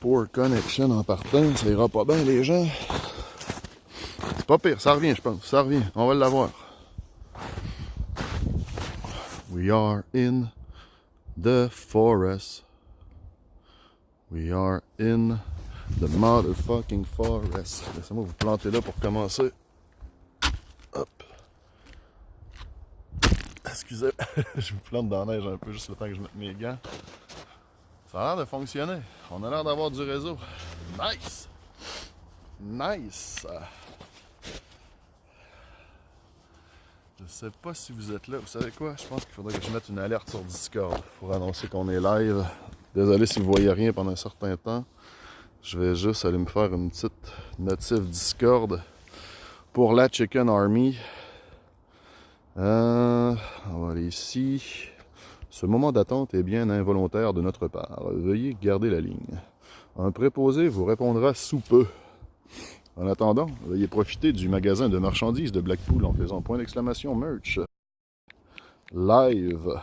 poor connection en partant, ça ira pas bien les gens. C'est pas pire, ça revient je pense, ça revient, on va l'avoir. We are in the forest. We are in the motherfucking forest. Laissez-moi vous planter là pour commencer. Hop. Excusez, je vous plante dans la neige un peu juste le temps que je mette mes gants. Ça a l'air de fonctionner. On a l'air d'avoir du réseau. Nice! Nice! Je sais pas si vous êtes là. Vous savez quoi? Je pense qu'il faudrait que je mette une alerte sur Discord pour annoncer qu'on est live. Désolé si vous voyez rien pendant un certain temps. Je vais juste aller me faire une petite notif Discord pour la Chicken Army. On va aller ici. Ce moment d'attente est bien involontaire de notre part. Veuillez garder la ligne. Un préposé vous répondra sous peu. En attendant, veuillez profiter du magasin de marchandises de Blackpool en faisant point d'exclamation merch. Live.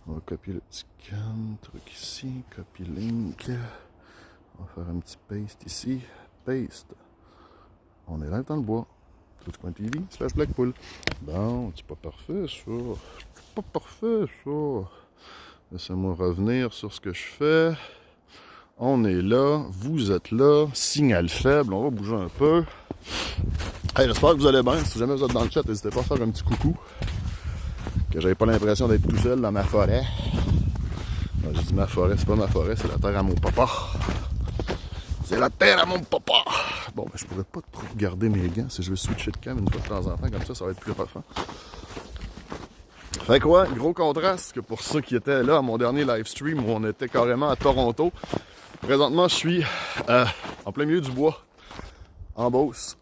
On va copier le petit truc ici. Copy link. On va faire un petit paste ici. Paste. On est live dans le bois. Twitch.tv/Blackpool. Bon, c'est pas parfait ça. C'est pas parfait ça. Laissez-moi revenir sur ce que je fais. On est là, vous êtes là, signal faible, on va bouger un peu. Hey, j'espère que vous allez bien. Si jamais vous êtes dans le chat, n'hésitez pas à faire un petit coucou. Que j'avais pas l'impression d'être tout seul dans ma forêt. J'ai dit ma forêt, c'est pas ma forêt, c'est la terre à mon papa. C'est la terre à mon papa! Bon, ben, je pourrais pas trop garder mes gants si je veux switcher de cam une fois de temps en temps, comme ça va être plus parfait. Fait quoi, gros contraste que pour ceux qui étaient là à mon dernier live stream où on était carrément à Toronto. Présentement, je suis en plein milieu du bois, en Beauce,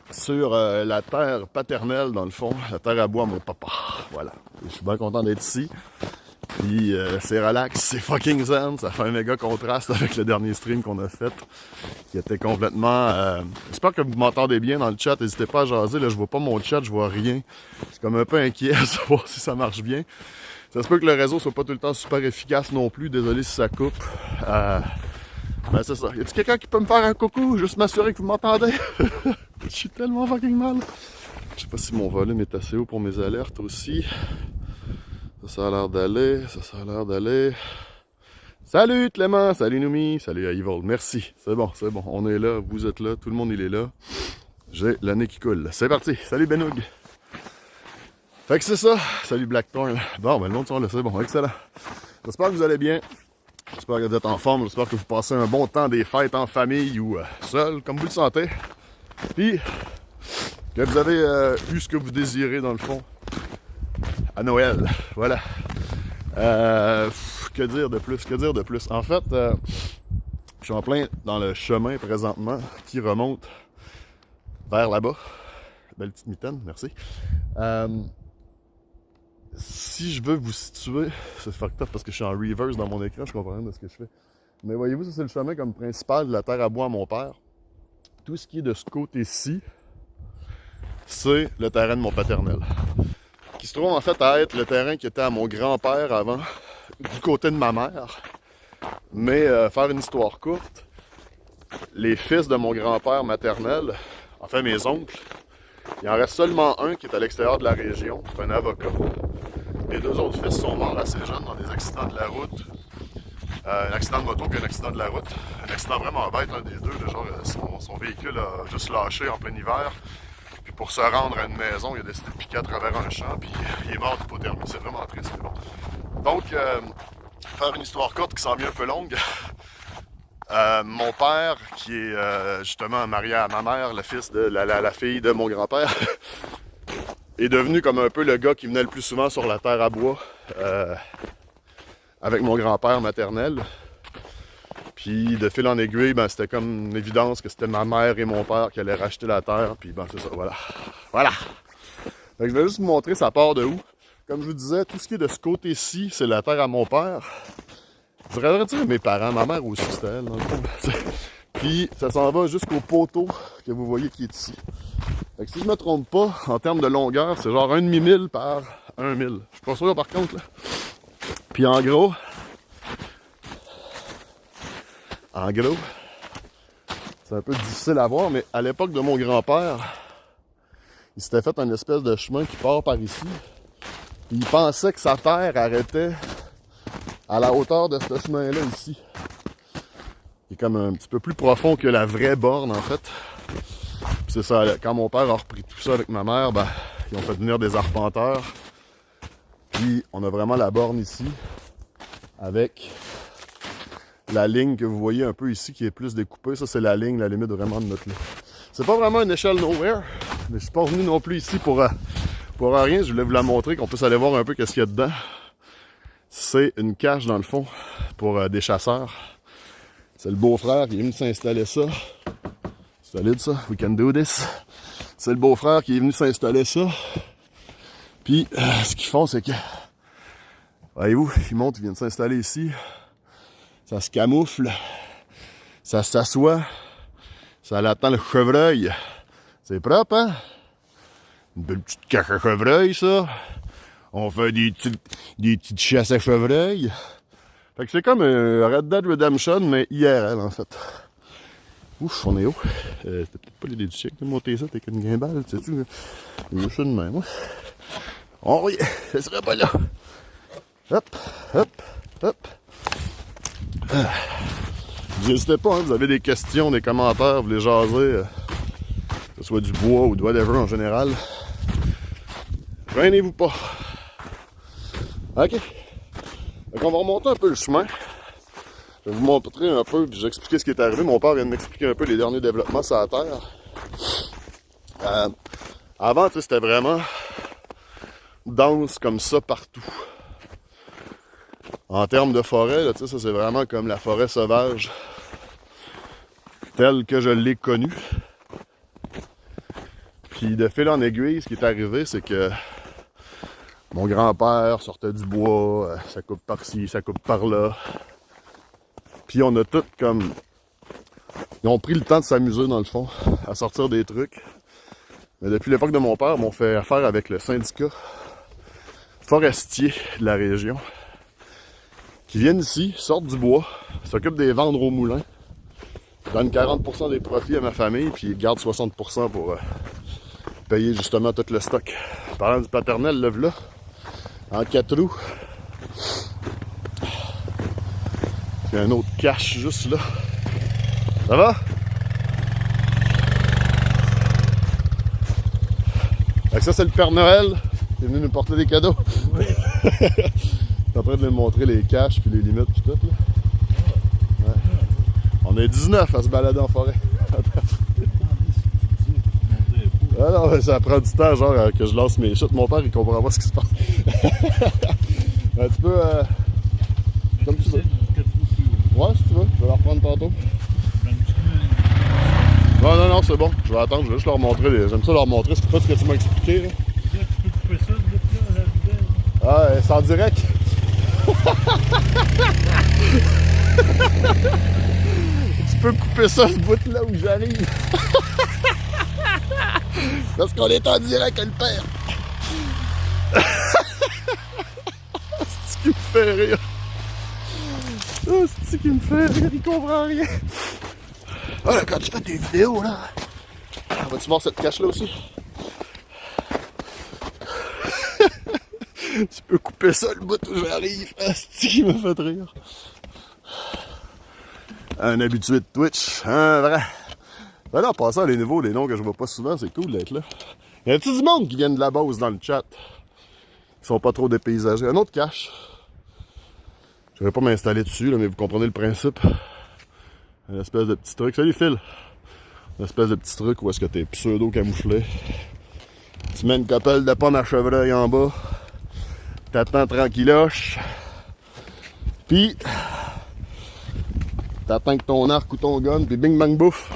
sur la terre paternelle, dans le fond, la terre à bois à mon papa. Voilà. Et je suis bien content d'être ici. Puis c'est relax, c'est fucking zen, ça fait un méga contraste avec le dernier stream qu'on a fait, qui était complètement... J'espère que vous m'entendez bien dans le chat, n'hésitez pas à jaser, là je vois pas mon chat, je vois rien. Je suis comme un peu inquiet à savoir si ça marche bien. Ça se peut que le réseau soit pas tout le temps super efficace non plus, désolé si ça coupe. Ben c'est ça, y a-t-il quelqu'un qui peut me faire un coucou, juste m'assurer que vous m'entendez? Je suis tellement fucking mal. Je sais pas si mon volume est assez haut pour mes alertes aussi. Ça a l'air d'aller, ça a l'air d'aller. Salut Clément, salut Noumi, salut à Evil, merci. C'est bon, on est là, vous êtes là, tout le monde il est là. J'ai le nez qui coule. C'est parti, salut Benoug. Fait que c'est ça, salut Blackthorn. Bon, ben le monde sont là, c'est bon, excellent. J'espère que vous allez bien, j'espère que vous êtes en forme, j'espère que vous passez un bon temps des fêtes en famille ou seul, comme vous le sentez. Puis, que vous avez eu ce que vous désirez dans le fond. À Noël, voilà. Que dire de plus? En fait, je suis en plein dans le chemin présentement qui remonte vers là-bas. Belle petite mitaine, merci. Si je veux vous situer, c'est fucked up parce que je suis en reverse dans mon écran, je comprends rien de ce que je fais. Mais voyez-vous, ça c'est le chemin comme principal de la terre à bois à mon père. Tout ce qui est de ce côté-ci, c'est le terrain de mon paternel. Qui se trouve en fait à être le terrain qui était à mon grand-père avant, du côté de ma mère. Mais faire une histoire courte, les fils de mon grand-père maternel, enfin mes oncles, il en reste seulement un qui est à l'extérieur de la région, c'est un avocat. Les deux autres fils sont morts assez jeunes dans des accidents de la route. Un accident de moto puis un accident de la route. Un accident vraiment bête, un des deux, genre son véhicule a juste lâché en plein hiver. Puis pour se rendre à une maison, il a décidé de piquer à travers un champ, puis il est mort d'hypothermie. C'est vraiment triste, mais bon. Donc, faire une histoire courte qui semble un peu longue. Mon père, qui est justement marié à ma mère, le fils de la fille de mon grand-père, est devenu comme un peu le gars qui venait le plus souvent sur la terre à bois avec mon grand-père maternel. Puis de fil en aiguille, ben, c'était comme une évidence que c'était ma mère et mon père qui allaient racheter la terre. Puis ben c'est ça, voilà. Voilà! Donc, je vais juste vous montrer ça part de où. Comme je vous disais, tout ce qui est de ce côté-ci, c'est la terre à mon père. Je voudrais dire mes parents, ma mère aussi, c'était elle, dans le fond. Puis ça s'en va jusqu'au poteau que vous voyez qui est ici. Fait que si je me trompe pas, en termes de longueur, c'est genre un demi-mille par 1 mille. Je suis pas sûr par contre là. Puis en gros, En gros, c'est un peu difficile à voir, mais à l'époque de mon grand-père, il s'était fait un espèce de chemin qui part par ici. Puis il pensait que sa terre arrêtait à la hauteur de ce chemin-là ici. Il est comme un petit peu plus profond que la vraie borne, en fait. Puis c'est ça, quand mon père a repris tout ça avec ma mère, ben, ils ont fait venir des arpenteurs. Puis on a vraiment la borne ici, avec la ligne que vous voyez un peu ici, qui est plus découpée. Ça, c'est la ligne, la limite vraiment de notre ligne. C'est pas vraiment une échelle nowhere, mais je suis pas venu non plus ici pour rien. Je voulais vous la montrer, qu'on puisse aller voir un peu qu'est-ce qu'il y a dedans. C'est une cache, dans le fond, pour des chasseurs. C'est le beau-frère qui est venu s'installer ça. Solide, ça. We can do this. C'est le beau-frère qui est venu s'installer ça. Puis, ce qu'ils font, c'est que... Voyez-vous, ils montent, ils viennent s'installer ici. Ça se camoufle. Ça s'assoit. Ça attend le chevreuil. C'est propre, hein? Une belle petite cache à chevreuil, ça. On fait des petites chasses à chevreuil. Fait que c'est comme un Red Dead Redemption, mais IRL, en fait. Ouf, on est haut. C'était peut-être pas l'idée du siècle de monter ça, t'es qu'une gimbal, tu sais-tu? Je suis de même, moi. On revient, ce serait pas là. Hop, hop, hop. N'hésitez pas, hein, vous avez des questions, des commentaires, vous voulez jaser, que ce soit du bois ou de whatever en général. Gênez-vous pas. OK. Donc on va remonter un peu le chemin. Je vais vous montrer un peu, puis j'expliquer ce qui est arrivé. Mon père vient de m'expliquer un peu les derniers développements sur la terre. Avant, tu sais, c'était vraiment dense comme ça partout. En termes de forêt, là, tu sais, ça c'est vraiment comme la forêt sauvage telle que je l'ai connue. Puis de fil en aiguille, ce qui est arrivé, c'est que mon grand-père sortait du bois, ça coupe par-ci, ça coupe par-là. Puis on a tout comme... Ils ont pris le temps de s'amuser dans le fond, à sortir des trucs. Mais depuis l'époque de mon père, on fait affaire avec le syndicat forestier de la région. Qui viennent ici, sortent du bois, s'occupent des vendre au moulin, donnent 40% des profits à ma famille, puis ils gardent 60% pour payer justement tout le stock. Parlant du paternel, le v'là, en 4 roues. Il y a un autre cache juste là. Ça va? Fait que ça, c'est le Père Noël qui est venu nous porter des cadeaux. Oui. T'es en train de lui montrer les caches puis les limites puis tout là. Ouais. On est 19 à se balader en forêt. Ah non, ça prend du temps, genre que je lance mes chutes. Mon père, il comprend pas ce qui se passe. Un petit peu comme tu veux. Ouais, si tu veux, je vais la reprendre tantôt. Non, c'est bon. Je vais attendre, je vais juste leur montrer. J'aime ça leur montrer. C'est pas ce que tu m'as expliqué. Là. Tu peux couper ça, le bout là, la vidéo. Ah, c'est en direct. Tu peux couper ça, ce bout-là où j'arrive. Parce qu'on est en direct, le père. C'est-tu qui me fait rire? Oh, c'est-tu qui me fait rire? Il comprend rien. Ah, quand tu fais tes vidéos, là. Vas-tu voir cette cache-là aussi? Tu peux couper ça, le bout où j'arrive. Ah, c'est-tu qui me fait rire? Un habitué de Twitch, un vrai. Ben là, en passant, les nouveaux, les noms que je vois pas souvent, c'est cool d'être là. Il y a du monde qui vient de la base dans le chat. Ils sont pas trop dépaysagés. Un autre cache. Je vais pas m'installer dessus, là, mais vous comprenez le principe. Une espèce de petit truc. Salut Phil! Une espèce de petit truc où est-ce que t'es pseudo-camouflé. Tu mets une couple de pommes à chevreuil en bas. T'attends tranquilloche. Puis... t'attends que ton arc ou ton gun, puis bing bang bouffe.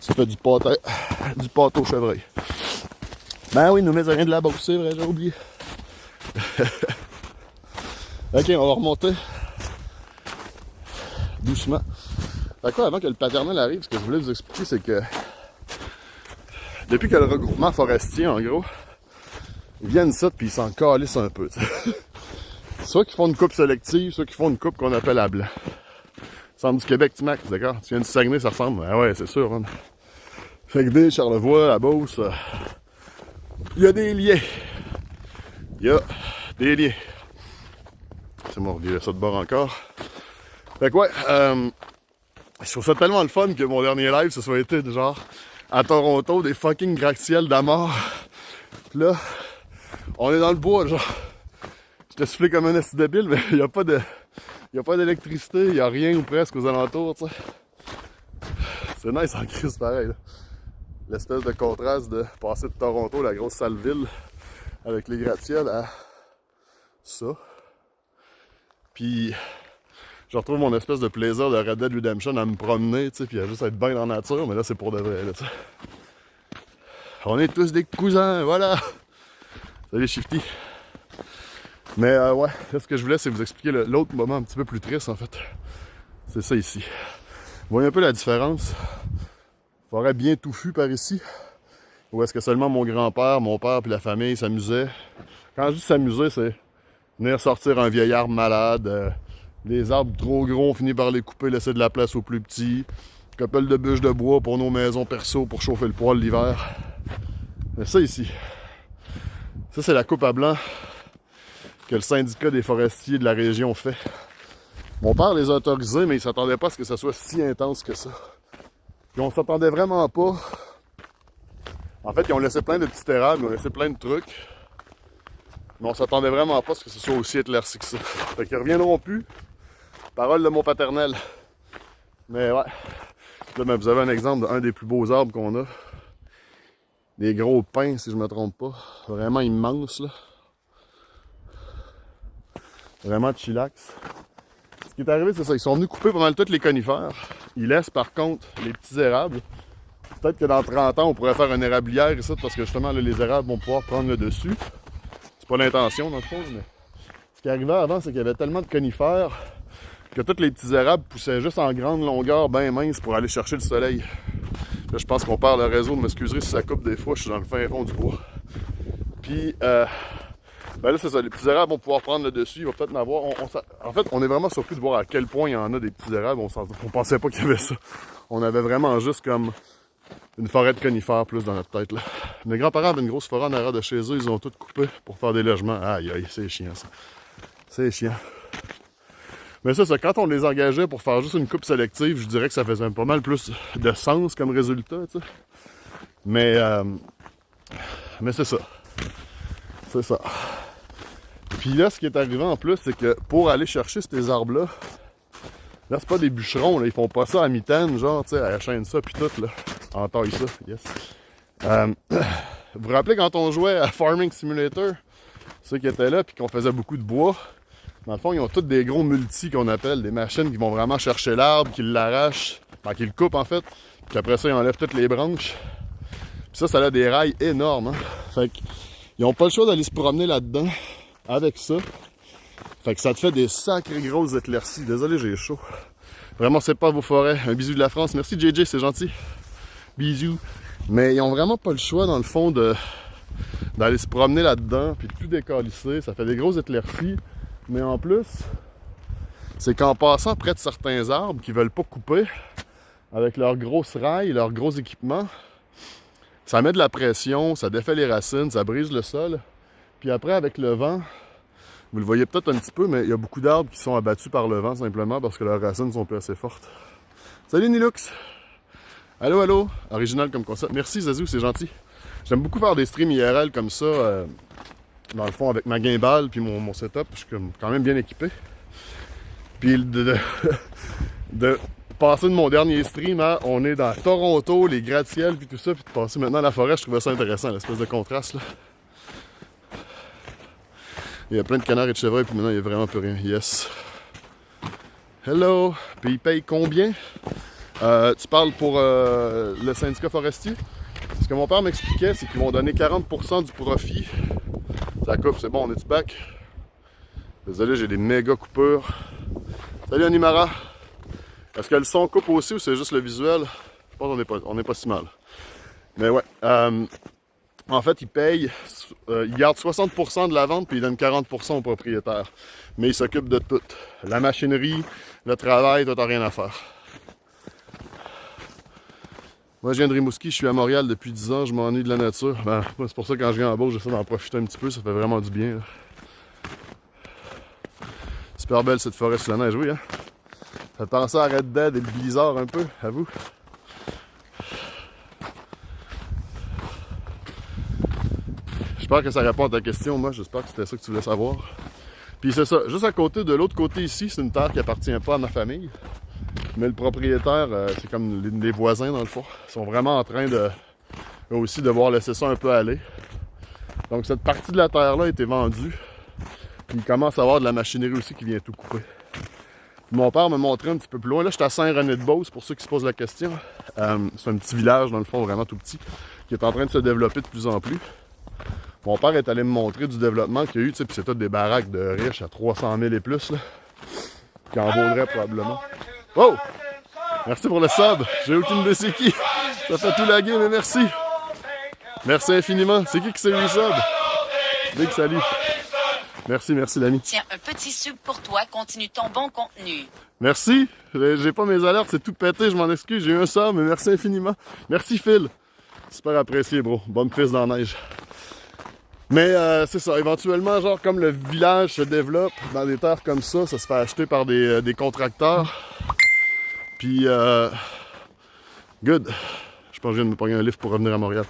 Tu fais du pâteau au chevreuil. Ben oui, nous met rien de la bosse, c'est vrai, j'ai oublié. Ok, on va remonter. Doucement. Fait quoi, avant que le paternel arrive, ce que je voulais vous expliquer, c'est que depuis que le regroupement forestier, en gros, ils viennent ça, puis ils s'en calissent un peu. T'sais. Soit qu'ils font une coupe sélective, soit qu'ils font une coupe qu'on appelle à blanc. Centre du Québec, Timac, d'accord? Tu viens du Saguenay, ça ressemble? Ah ouais, c'est sûr, hein. Fait que des Charlevoix, la Beauce, il y a des liens. Il y a des liens. C'est bon, on revirait ça de bord encore. Fait que ouais, je trouve ça tellement le fun que mon dernier live, ce soit été genre à Toronto, des fucking gratte-ciel d'Amor. Pis là, on est dans le bois, genre. Je te soufflé comme un esti débile, mais il n'y a pas de. Il n'y a pas d'électricité, il n'y a rien ou presque aux alentours, tu sais. C'est nice en crise pareil, là. L'espèce de contraste de passer de Toronto, la grosse sale ville, avec les gratte-ciel à ça. Puis je retrouve mon espèce de plaisir de Red Dead Redemption à me promener, tu sais, puis à juste être bien dans la nature, mais là c'est pour de vrai, là, tu sais. On est tous des cousins, voilà! Salut Shifty! Mais ouais, là, ce que je voulais, c'est vous expliquer l'autre moment un petit peu plus triste, en fait. C'est ça ici. Vous voyez un peu la différence? Forêt bien touffue par ici. Ou est-ce que seulement mon grand-père, mon père puis la famille s'amusaient? Quand je dis s'amuser, c'est venir sortir un vieil arbre malade, les arbres trop gros, on finit par les couper, laisser de la place aux plus petits, couple de bûches de bois pour nos maisons perso pour chauffer le poêle l'hiver. Mais ça ici, ça c'est la coupe à blanc que le syndicat des forestiers de la région fait. Mon père les a autorisés, mais il s'attendait pas à ce que ça soit si intense que ça. Puis on s'attendait vraiment pas. En fait, ils ont laissé plein de petits érables, ils ont laissé plein de trucs. Mais on s'attendait vraiment pas à ce que ce soit aussi éclairci que ça. Fait qu'ils reviendront plus. Parole de mon paternel. Mais ouais. Là, ben, vous avez un exemple d'un des plus beaux arbres qu'on a. Des gros pins, si je me trompe pas. Vraiment immenses, là. Vraiment chillax. Ce qui est arrivé, c'est ça. Ils sont venus couper pas mal tous les conifères. Ils laissent par contre les petits érables. Peut-être que dans 30 ans, on pourrait faire une érablière ici parce que justement, là, les érables vont pouvoir prendre le dessus. C'est pas l'intention, dans le fond, mais ce qui arrivait avant, c'est qu'il y avait tellement de conifères que tous les petits érables poussaient juste en grande longueur, bien mince, pour aller chercher le soleil. Là, je pense qu'on perd le réseau. M'excuserez si ça coupe des fois, je suis dans le fin fond du bois. Puis, ben là, c'est ça, les petits érables vont pouvoir prendre le dessus, il va peut-être en avoir. En fait, on est vraiment surpris de voir à quel point il y en a des petits érables. On pensait pas qu'il y avait ça. On avait vraiment juste comme une forêt de conifères plus dans notre tête, là. Mes grands-parents avaient une grosse forêt en arrière de chez eux, ils ont tout coupé pour faire des logements. Aïe, aïe, c'est chiant, ça. C'est chiant. Mais ça, quand on les engageait pour faire juste une coupe sélective, je dirais que ça faisait pas mal plus de sens comme résultat, tu sais. Mais c'est ça. C'est ça. Puis là, ce qui est arrivé en plus, c'est que pour aller chercher ces arbres-là, là, c'est pas des bûcherons, là, ils font pas ça à mitaine, genre, tu sais, à la chaîne ça, puis tout, là, en taille ça, yes. Vous vous rappelez quand on jouait à Farming Simulator, ceux qui étaient là, puis qu'on faisait beaucoup de bois, dans le fond, ils ont tous des gros multis qu'on appelle, des machines qui vont vraiment chercher l'arbre, qui l'arrachent, enfin, qui le coupent en fait, puis après ça, ils enlèvent toutes les branches. Puis ça a des rails énormes, hein. Fait qu'ils ont pas le choix d'aller se promener là-dedans avec ça. Fait que ça te fait des sacrées grosses éclaircies. Désolé, j'ai chaud. Vraiment, c'est pas vos forêts. Un bisou de la France. Merci JJ, c'est gentil. Bisous. Mais ils ont vraiment pas le choix, dans le fond, d'aller se promener là-dedans, puis de tout décalisser. Ça fait des grosses éclaircies. Mais en plus, c'est qu'en passant près de certains arbres qui veulent pas couper, avec leurs grosses rails, leurs gros équipements, ça met de la pression, ça défait les racines, ça brise le sol. Puis après, avec le vent, vous le voyez peut-être un petit peu, mais il y a beaucoup d'arbres qui sont abattus par le vent simplement parce que leurs racines sont plus assez fortes. Salut Nilux! Allô, allô! Original comme concept. Merci Zazou, c'est gentil. J'aime beaucoup faire des streams IRL comme ça, dans le fond avec ma gimbal puis mon setup. Je suis quand même bien équipé. Puis de passer de mon dernier stream à on est dans Toronto, les gratte-ciel puis tout ça, puis de passer maintenant à la forêt, je trouvais ça intéressant, l'espèce de contraste là. Il y a plein de canards et de chevreuils, puis maintenant il n'y a vraiment plus rien. Yes. Hello! Puis ils payent combien? Tu parles pour le syndicat forestier? Ce que mon père m'expliquait, c'est qu'ils vont donner 40% du profit. Ça coupe, c'est bon, on est-tu back? Désolé, j'ai des méga coupures. Salut Animara! Est-ce que le son coupe aussi ou c'est juste le visuel? Je pense qu'on n'est pas si mal. Mais ouais. En fait, il garde 60% de la vente puis il donne 40% au propriétaire. Mais il s'occupe de tout. La machinerie, le travail, toi t'as rien à faire. Moi, je viens de Rimouski, je suis à Montréal depuis 10 ans, je m'ennuie de la nature. Ben, c'est pour ça que quand je viens en Beauce, j'essaie d'en profiter un petit peu, ça fait vraiment du bien. Là. Super belle cette forêt sous la neige, oui, hein? Ça fait penser à Red Dead et le blizzard un peu, à vous? J'espère que ça répond à ta question, moi, j'espère que c'était ça que tu voulais savoir. Puis c'est ça, juste à côté, de l'autre côté ici, c'est une terre qui appartient pas à ma famille. Mais le propriétaire, c'est comme les voisins dans le fond. Ils sont vraiment en train de aussi devoir laisser ça un peu aller. Donc cette partie de la terre-là a été vendue. Puis il commence à avoir de la machinerie aussi qui vient tout couper. Mon père m'a montré un petit peu plus loin. Là, je suis à Saint-René-de-Beauce, pour ceux qui se posent la question. C'est un petit village, dans le fond, vraiment tout petit, qui est en train de se développer de plus en plus. Mon père est allé me montrer du développement qu'il y a eu, tu sais, puis c'est toutes des baraques de riches à 300 000 et plus, là, qui en vaudraient probablement. Oh! Merci pour le sub. J'ai aucune idée c'est qui. Ça fait tout laguer, mais merci. Merci infiniment. C'est qui s'est eu le sub? Big salut. Merci l'ami. Tiens, un petit sub pour toi. Continue ton bon contenu. Merci. J'ai pas mes alertes, c'est tout pété, je m'en excuse. J'ai eu un sub, mais merci infiniment. Merci Phil. Super apprécié, bro. Bonne piste dans la neige. Mais c'est ça, éventuellement, genre comme le village se développe dans des terres comme ça se fait acheter par des contracteurs. Puis, good. Je pense que je viens de me pogner un livre pour revenir à Montréal.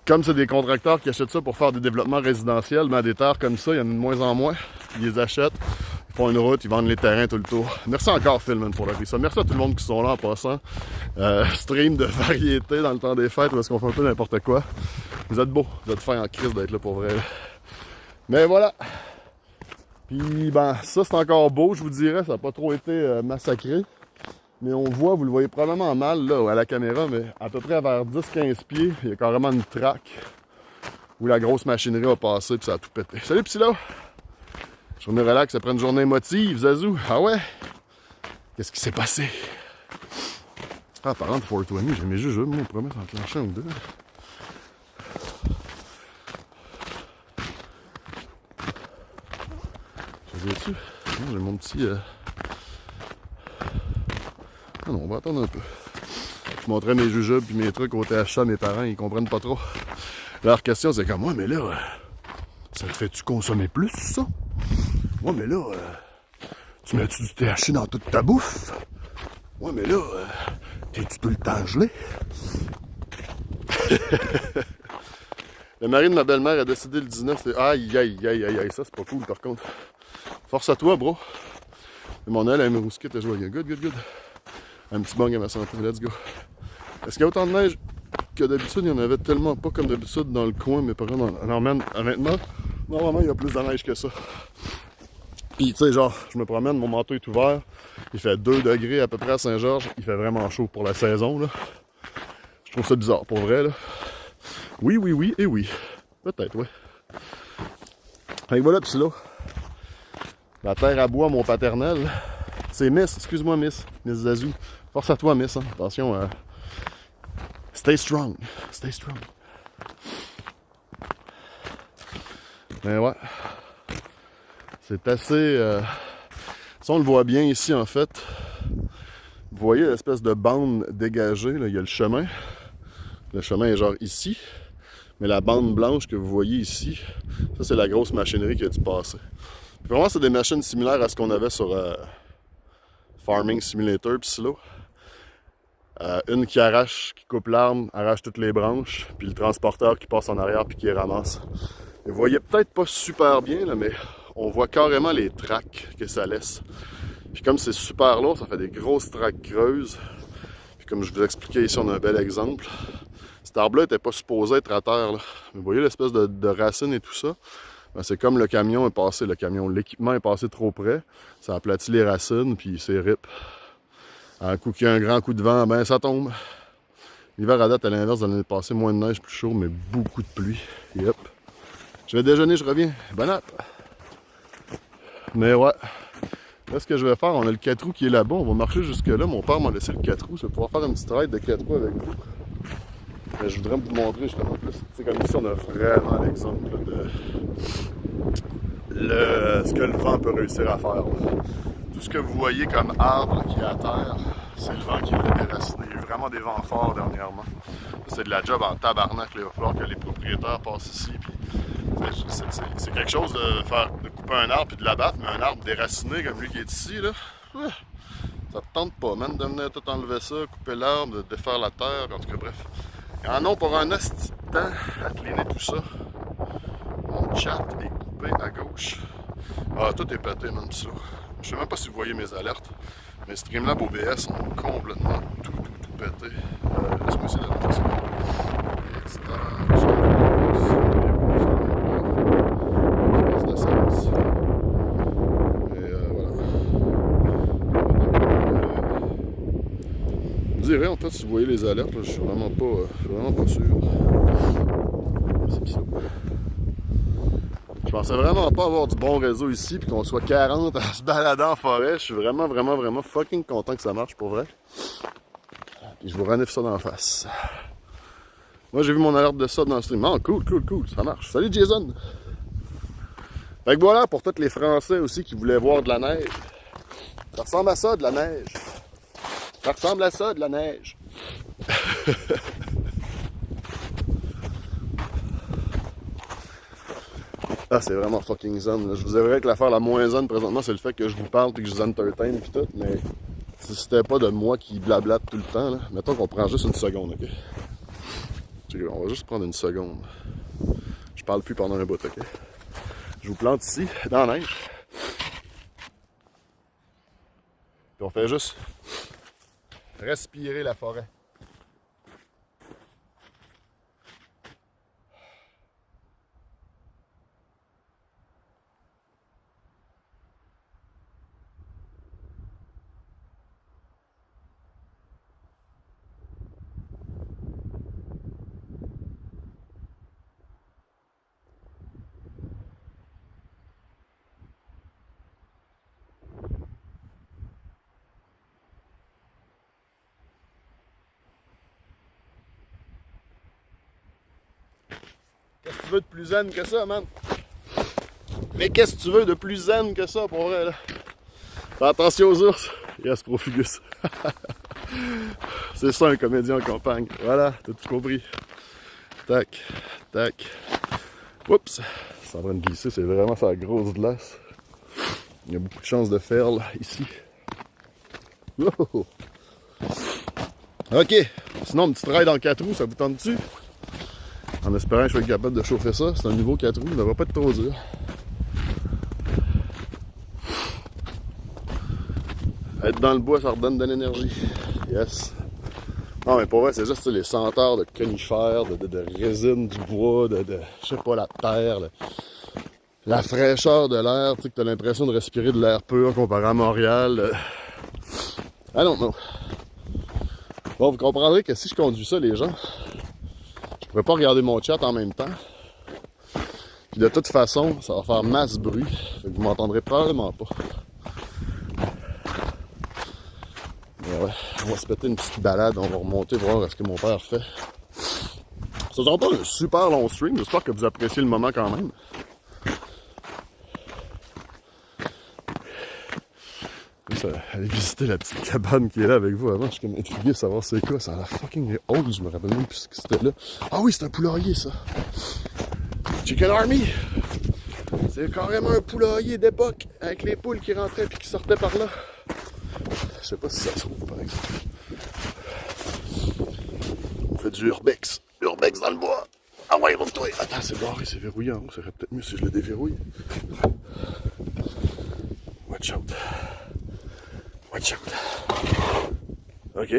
Comme c'est des contracteurs qui achètent ça pour faire des développements résidentiels, mais à des terres comme ça, il y en a de moins en moins. Ils les achètent, ils font une route, ils vendent les terrains tout le tour. Merci encore, Phil, man, pour la vie. Ça. Merci à tout le monde qui sont là en passant. Stream de variété dans le temps des fêtes, où est-ce qu'on fait un peu n'importe quoi. Vous êtes beaux, vous êtes fins en crise d'être là pour vrai. Mais voilà. Puis, ben, ça c'est encore beau, je vous dirais. Ça n'a pas trop été massacré. Mais on voit, vous le voyez probablement mal là à la caméra, mais à peu près vers 10-15 pieds, il y a carrément une traque où la grosse machinerie a passé puis ça a tout pété. Salut Psy-là! Journée relax, après une journée émotive, Zazou. Ah ouais? Qu'est-ce qui s'est passé? Ah, parlant de 420, j'ai mes jujubes, moi, on promet d'en clencher un ou deux. Je les ai-tu? J'ai mon petit... Ah non, on va attendre un peu. Je montrais mes jujubes puis mes trucs au THA, mes parents, ils comprennent pas trop. Leur question, c'est comme, ouais, mais là, ça te fait-tu consommer plus, ça? Ouais, mais là, tu mets-tu du THC dans toute ta bouffe? Ouais, mais là, t'es-tu tout le temps gelé? Le mari de ma belle-mère a décidé le 19. Aïe, ça c'est pas cool par contre. Force à toi, bro. Et mon aile à Rimouski était joyeux. Good. Un petit bang à ma santé, let's go. Est-ce qu'il y a autant de neige que d'habitude? Il y en avait tellement pas comme d'habitude dans le coin, mais par exemple, honnêtement, normalement il y a plus de neige que ça. Puis tu sais, genre, je me promène, mon manteau est ouvert, il fait 2 degrés à peu près à Saint-Georges, il fait vraiment chaud pour la saison, là. Je trouve ça bizarre, pour vrai, là. Oui, et oui. Peut-être, ouais. Fait que voilà, pis là, la terre à bois, mon paternel, c'est Miss, excuse-moi Miss Zazou. Force à toi, Miss, hein. Attention, stay strong. Mais ouais, c'est assez... Ça, on le voit bien ici, en fait. Vous voyez l'espèce de bande dégagée, là, il y a le chemin. Le chemin est genre ici. Mais la bande blanche que vous voyez ici, ça, c'est la grosse machinerie qui a dû passer. Puis vraiment, c'est des machines similaires à ce qu'on avait sur Farming Simulator, pis c'est là. Une qui coupe l'arbre, arrache toutes les branches, puis le transporteur qui passe en arrière puis qui les ramasse. Et vous voyez peut-être pas super bien, là, mais on voit carrément les traces que ça laisse. Puis comme c'est super long, ça fait des grosses traces creuses. Puis comme je vous expliquais ici, on a un bel exemple. Cet arbre-là n'était pas supposé être à terre, là. Mais vous voyez l'espèce de racines et tout ça? Ben, c'est comme le camion est passé, l'équipement est passé trop près. Ça aplatit les racines, puis c'est rip. Un coup qu'il y a un grand coup de vent, ben ça tombe. L'hiver à date, à l'inverse de l'année passée, moins de neige, plus chaud, mais beaucoup de pluie. Yep. Je vais déjeuner, je reviens. Bonne app! Mais ouais. Là, ce que je vais faire, on a le 4 roues qui est là-bas. On va marcher jusque-là. Mon père m'a laissé le 4 roues. Je vais pouvoir faire une petite ride de 4 roues avec vous. Mais je voudrais vous montrer justement plus. C'est comme ici, on a vraiment l'exemple de ce que le vent peut réussir à faire. Là. Tout ce que vous voyez comme arbre qui est à terre, c'est le vent qui l'a déraciné. Il y a eu vraiment des vents forts dernièrement. C'est de la job en tabarnak. Là. Il va falloir que les propriétaires passent ici. Puis c'est quelque chose de couper un arbre et de l'abattre, mais un arbre déraciné comme lui qui est ici, là, ça te tente pas, même de venir tout enlever ça, couper l'arbre, de défaire la terre, en tout cas, bref. Ils en ont pour un asti de temps à cleaner tout ça. Mon chat est coupé à gauche. Ah, tout est pété, même ça. Je sais même pas si vous voyez mes alertes, mais Streamlab OBS sont complètement tout pété. Laisse-moi essayer d'arranger ça. Je dirais en fait si vous voyez les alertes, là, je suis vraiment pas sûr. C'est ça. Je pensais vraiment pas avoir du bon réseau ici puis qu'on soit 40 à se balader en forêt. Je suis vraiment fucking content que ça marche pour vrai. Puis je vous renifle ça dans la face. Moi j'ai vu mon alerte de ça dans le stream. Ah cool, ça marche. Salut Jason! Fait que voilà pour tous les Français aussi qui voulaient voir de la neige. Ça ressemble à ça, de la neige. Ça ressemble à ça, de la neige. Ah, c'est vraiment fucking zen. Là. Je vous avouerais que l'affaire la moins zen présentement, c'est le fait que je vous parle et que je vous entertain et tout, mais si c'était pas de moi qui blablate tout le temps, là, mettons qu'on prend juste une seconde, ok? On va juste prendre une seconde. Je parle plus pendant un bout, ok? Je vous plante ici, dans la neige. Puis on fait juste respirer la forêt. Qu'est-ce que tu veux de plus zen que ça, man? Mais qu'est-ce que tu veux de plus zen que ça, pour vrai, là? Fais attention aux ours. Yes, Profugus. C'est ça, un comédien en campagne. Voilà, t'as tout compris. Tac, tac. Oups, c'est en train de glisser, c'est vraiment sa grosse glace. Il y a beaucoup de chances de faire, là, ici. Oh. Ok, sinon, une petite ride en 4 roues, ça vous tente dessus? En espérant que je sois capable de chauffer ça. C'est un nouveau 4 roues, il ne va pas être trop dur. Être dans le bois, ça redonne de l'énergie. Yes. Non, mais pour vrai, c'est juste les senteurs de conifères, de résine du bois, je sais pas, la terre, la fraîcheur de l'air. Tu sais, que t'as l'impression de respirer de l'air pur comparé à Montréal. Ah non. Bon, vous comprendrez que si je conduis ça, les gens, je pourrais pas regarder mon chat en même temps. Puis de toute façon, ça va faire masse bruit. Fait que vous m'entendrez probablement pas. Mais ouais, on va se péter une petite balade, on va remonter voir ce que mon père fait. Ça sera pas un super long stream, j'espère que vous appréciez le moment quand même. Aller visiter la petite cabane qui est là avec vous avant, je suis comme intrigué de savoir c'est quoi, ça a l'air fucking old, je me rappelle même plus ce que c'était là. Ah oui, c'est un poulailler ça! Chicken Army! C'est carrément un poulailler d'époque, avec les poules qui rentraient et qui sortaient par là. Je sais pas si ça se trouve par exemple. On fait du urbex. Urbex dans le bois. Ah ouais, roule-toi. Attends, c'est barré, c'est verrouillé en haut. Ça serait peut-être mieux si je le déverrouille. Watch out. Watch out. Ok.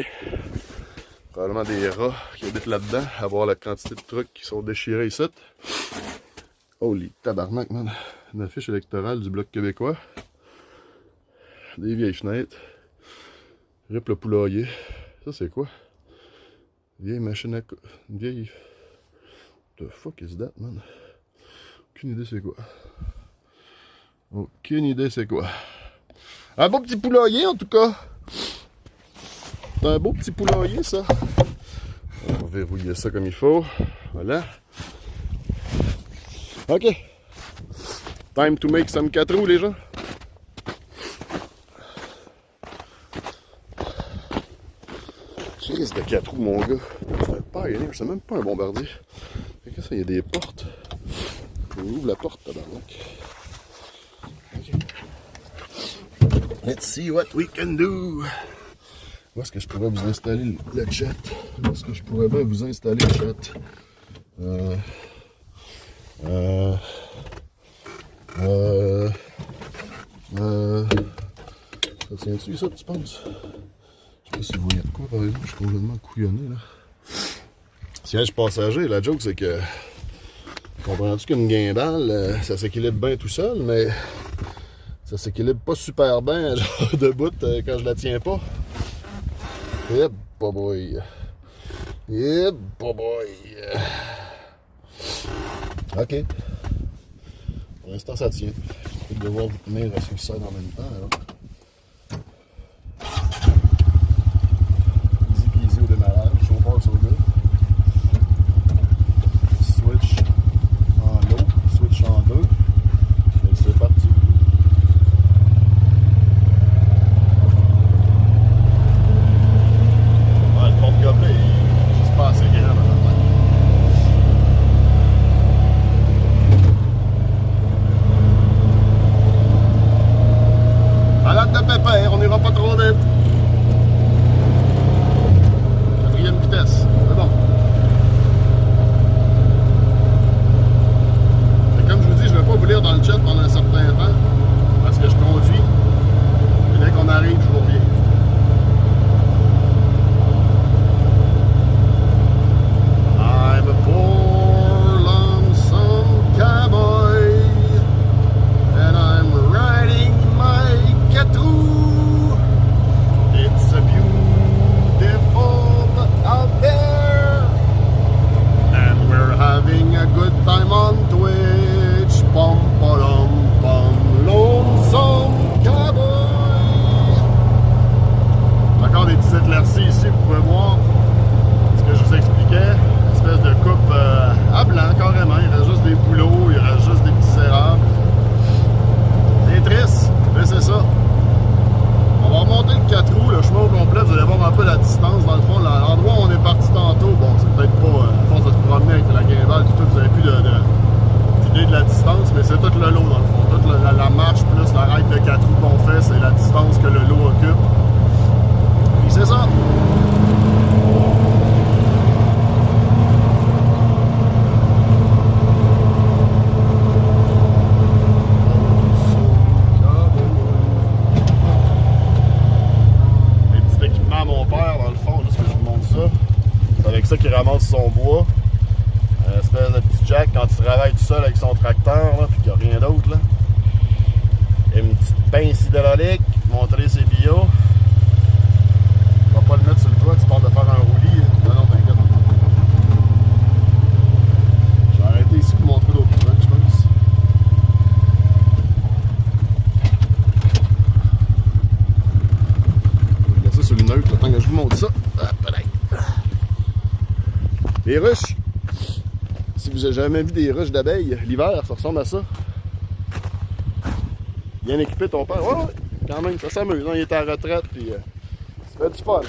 Probablement des rats qui habitent là-dedans, à voir la quantité de trucs qui sont déchirés ici. Holy tabarnak, man. Une affiche électorale du Bloc québécois. Des vieilles fenêtres. Rip le poulailler. Ça, c'est quoi? Vieille machine à... Une vieille... What the fuck is that, man? Aucune idée c'est quoi. Aucune idée c'est quoi. Un beau petit poulailler, en tout cas. C'est un beau petit poulailler, ça. On va verrouiller ça comme il faut. Voilà. OK. Time to make some 4 roues, les gens. Crise de 4 roues, mon gars. C'est pas gagné, c'est même pas un bombardier. Qu'est-ce que ça, il y a des portes. On ouvre la porte, tabarnak. OK. Let's see what we can do. Où est-ce que je pourrais vous installer le chat? Où est-ce que je pourrais bien vous installer le chat? Ça tient-tu ça, tu penses? Je sais pas si vous voyez de quoi, par exemple, je suis complètement couillonné, là. Siège passager, la joke, c'est que... Comprends-tu qu'une guimbale, ça s'équilibre bien tout seul, mais... Ça s'équilibre pas super bien, genre, debout, quand je la tiens pas. Yep, boy. Yep, boy. OK. Pour l'instant, ça tient. Je vais devoir vous tenir sur le side en même temps, alors. Easy peasy au démarrage, chauffeur sur le gars. Switch en low, switch en 2. Et c'est parti. Ouais, le porte-gobelet, il est juste pas assez grand, là. Malade de pépère, on n'ira pas trop vite. 4e vitesse, c'est bon. Et comme je vous dis, je ne vais pas vous lire dans le chat pendant un certain temps, parce que je conduis. Et dès qu'on arrive, je vous reviens. I'm a poor lonesome cowboy, and I'm riding my 4 roues. It's a beautiful out there, and we're having a good time on Twitch. Pom pom pom, lonesome cowboy. Encore des petites éclaircies ici, vous pouvez voir ce que je vous expliquais. Espèce de coupe à blanc carrément. Il reste juste des bouleaux, il reste juste des petits érables. C'est triste, mais c'est ça. On va remonter le 4 roues, le chemin au complet, vous allez voir un peu la distance. Dans le fond, l'endroit où on est parti tantôt, bon, c'est peut-être pas, à force de se promener avec la guimbale, tout, vous n'avez plus d'idée de la distance, mais c'est tout le lot dans le fond. Toute la marche plus la ride de 4 roues qu'on fait, c'est la distance que le lot occupe. Puis c'est ça. Qui ramasse son bois. Une espèce de petit jack quand il travaille tout seul avec son tracteur, là, puis qu'il n'y a rien d'autre. Là. Et une petite pince hydraulique, montrer ses bio. On va pas le mettre sur le toit, tu parles de faire un roulis. Non, non, t'inquiète. Je vais arrêter ici pour montrer d'autres trucs, je pense. Je vais laisser sur le neutre le temps que je vous montre ça. Les ruches, si vous avez jamais vu des ruches d'abeilles, l'hiver, ça ressemble à ça. Bien équipé ton père, ouais, quand même, ça s'amuse, hein? Il est en retraite, puis ça fait du fun,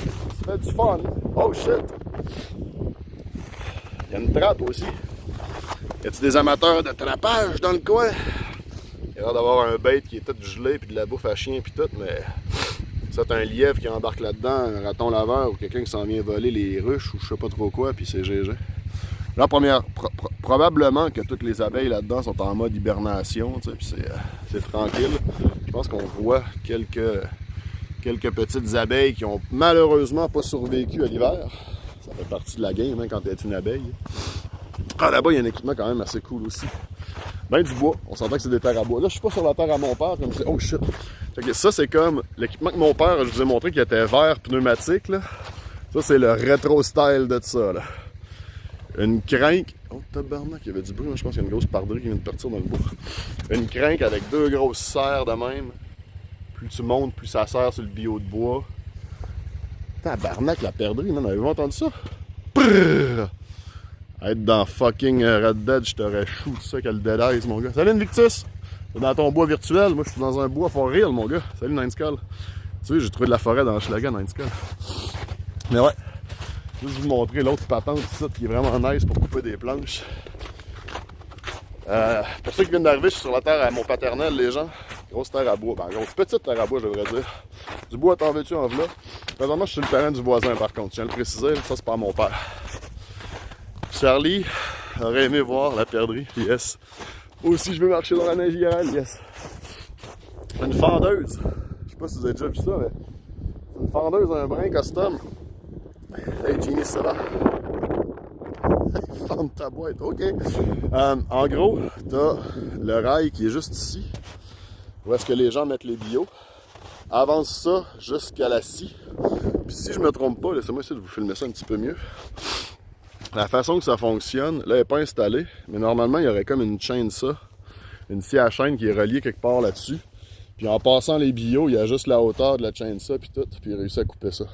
ça fait du fun. Oh shit! Il y a une trappe aussi. Y a-t-il des amateurs de trappage dans le coin? Il y a l'air d'avoir un bait qui est tout gelé, puis de la bouffe à chien, puis tout, mais c'est un lièvre qui embarque là-dedans, un raton laveur ou quelqu'un qui s'en vient voler les ruches ou je sais pas trop quoi, puis c'est GG. Là, probablement que toutes les abeilles là-dedans sont en mode hibernation, tu sais, puis c'est tranquille. Je pense qu'on voit quelques petites abeilles qui ont malheureusement pas survécu à l'hiver. Ça fait partie de la game, hein, quand tu es une abeille. Ah, là-bas, il y a un équipement quand même assez cool aussi. Ben du bois, on s'entend que c'est des terres à bois. Là, je suis pas sur la terre à mon père, comme c'est. Oh shit! Okay, ça, c'est comme l'équipement que mon père, je vous ai montré qui était vert pneumatique, là. Ça, c'est le rétro style de ça, là. Une crinque. Oh, tabarnak, il y avait du bruit, hein. Je pense qu'il y a une grosse pardrie qui vient de partir dans le bois. Une crinque avec 2 grosses serres de même. plus tu montes, plus ça serre sur le bio de bois. Tabarnak, la perdrix, man, avez-vous entendu ça? Prrrr! Être dans fucking Red Dead, je t'aurais shoot ça qu'elle Dead Eyes, mon gars. Salut Invictus! T'es dans ton bois virtuel, moi je suis dans un bois for real, mon gars. Salut Nineskull. Tu sais, j'ai trouvé de la forêt dans Schlagan, Nineskull. Mais ouais, je vais vous montrer l'autre patente ici qui est vraiment nice pour couper des planches. Pour ceux qui viennent d'arriver, je suis sur la terre à mon paternel, les gens. Grosse terre à bois, ben grosse petite terre à bois, je devrais dire. Du bois t'en veux-tu en v'là. Présentement, je suis sur le terrain du voisin par contre, je tiens à le préciser, ça c'est pas mon père. Charlie aurait aimé voir la perdrix, yes. Aussi, je veux marcher dans la neige IRL, yes. C'est une fendeuse. Je sais pas si vous avez déjà vu ça, mais c'est une fendeuse un brin custom. Hey Genie, ça va? Fendre ta boîte, ok. En gros, t'as le rail qui est juste ici, où est-ce que les gens mettent les bio. Avance ça jusqu'à la scie. Puis si je me trompe pas, laissez-moi essayer de vous filmer ça un petit peu mieux. La façon que ça fonctionne, là elle n'est pas installée, mais normalement il y aurait comme une chaîne ça, une scie à chaîne qui est reliée quelque part là-dessus. Puis en passant les bio, il y a juste la hauteur de la chaîne ça, puis tout, puis il réussit à couper ça.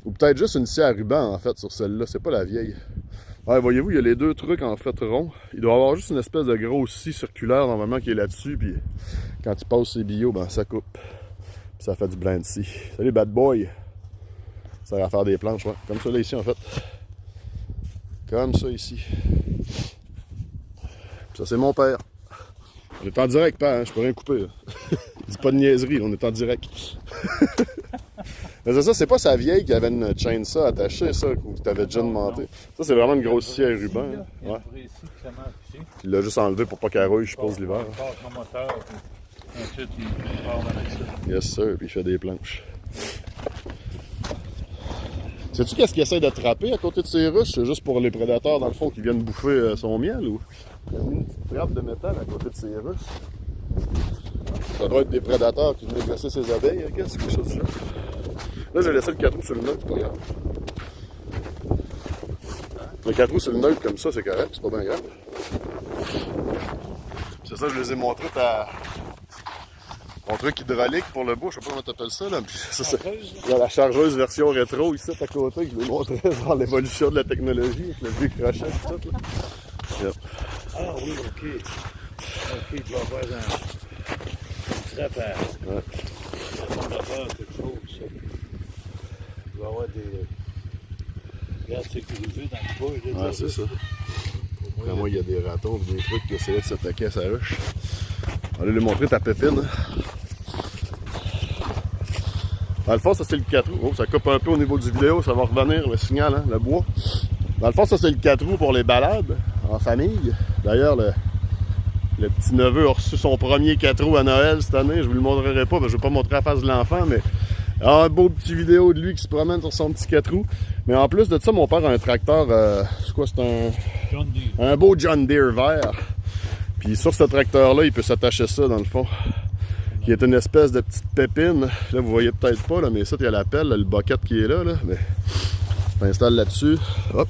Ou peut-être juste une scie à ruban en fait sur celle-là, c'est pas la vieille. Ouais, voyez-vous, il y a les deux trucs en fait ronds. Il doit y avoir juste une espèce de grosse scie circulaire normalement qui est là-dessus, puis quand il passe ses bio, ben ça coupe. Puis ça fait du blind scie. Salut bad boy! Ça va faire des planches, ouais. Comme ça là ici en fait. Comme ça ici. Puis ça c'est mon père. On est en direct, père, hein? Je peux rien couper. Là. Dis pas de niaiserie, on est en direct. Mais ça, c'est pas sa vieille qui avait une chaîne ça attachée, ça, que t'avais déjà demandé. Ça, c'est vraiment une grosse scie à ruban. Hein. Ouais. Puis il l'a juste enlevé pour pas qu'elle rouille, je suppose, l'hiver. Yes, sir, puis il fait des planches. Sais-tu qu'est-ce qu'il essaie d'attraper à côté de ses ruches? C'est juste pour les prédateurs, dans le fond, qui viennent bouffer son miel, ou? Il y a une petite trappe de métal à côté de ses ruches. Ça doit être des prédateurs qui venaient chasser ses abeilles, hein, qu'est-ce quelque chose de ça? Là, j'ai laissé le 4 roues sur le neutre, c'est pas grave. Le 4 roues sur le neutre comme ça, c'est correct, c'est pas bien grave. C'est ça, je les ai montrés mon truc hydraulique pour le bois, je sais pas comment t'appelles ça, là. Puis ça, c'est la chargeuse version rétro ici à côté, que je les montrais dans l'évolution de la technologie, avec le vieux crochet et tout, là. Yep. Ah oui, ok. Ok, il doit avoir un trapage. Ouais. Un trapage, quelque chose, ça. Il doit avoir des gardes sécurisés dans le bois. Ouais, c'est ça. Après moi, il y a des ratons, des trucs qui essayaient de s'attaquer à sa ruche. On va aller lui montrer ta pépine. Dans le fond, ça c'est le 4 roues. Oh, ça coupe un peu au niveau du vidéo, ça va revenir le signal, hein, le bois. Dans le fond, ça c'est le 4 roues pour les balades en famille. D'ailleurs, le petit neveu a reçu son premier 4 roues à Noël cette année. Je vous le montrerai pas, parce que je vais pas montrer la face de l'enfant, mais un beau petit vidéo de lui qui se promène sur son petit 4 roues. Mais en plus de ça, mon père a un tracteur, c'est quoi, c'est un beau John Deere vert. Puis sur ce tracteur-là, il peut s'attacher ça dans le fond. Qui est une espèce de petite pépine. Là, vous voyez peut-être pas, là, mais ça, il y a la pelle, là, le bucket qui est là. Mais tu t'installes là-dessus. Hop.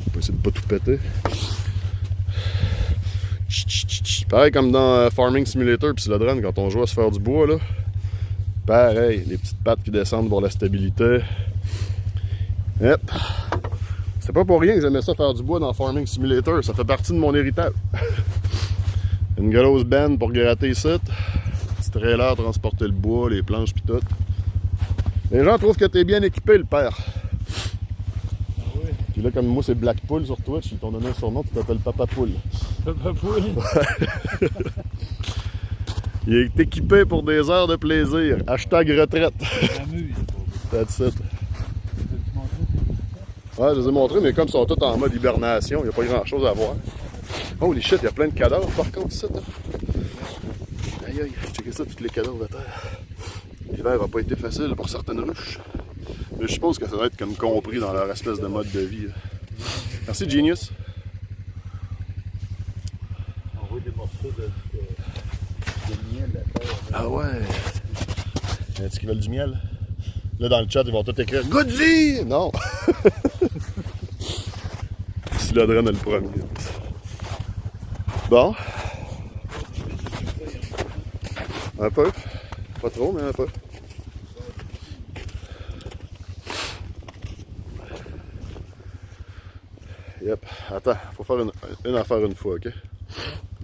On peut essayer de pas tout péter. Pareil comme dans Farming Simulator puis Slodrun, quand on joue à se faire du bois, là. Pareil, les petites pattes qui descendent pour la stabilité. Hop. C'est pas pour rien que j'aimais ça faire du bois dans Farming Simulator. Ça fait partie de mon héritage. Une grosse benne pour gratter ici. Petit trailer, transporter le bois, les planches pis tout. Les gens trouvent que t'es bien équipé, le père. Ah oui. Puis là, comme moi, c'est Black Pool sur Twitch. Ils t'ont donné un surnom, tu t'appelles Papa Pool. Papa Poule? Il est équipé pour des heures de plaisir. Hashtag retraite. M'amuse. That's it. Ouais, je les ai montrés, mais comme ils sont tous en mode hibernation, il n'y a pas grand-chose à voir. Holy shit, il y a plein de cadavres par contre ici. Aïe aïe, checkez ça, tous les cadavres de terre. L'hiver n'a pas été facile pour certaines ruches. Mais je suppose que ça doit être comme compris dans leur espèce de mode de vie. Merci Genius. On voit des morceaux de miel à terre. Ah ouais. Y en a-t-il qui veulent du miel? Là dans le chat, ils vont tout écrire Goodzy! Non! Si le drone est le premier. Bon. Un peu. Pas trop, mais un peu. Yep. Attends, faut faire une affaire une fois, ok?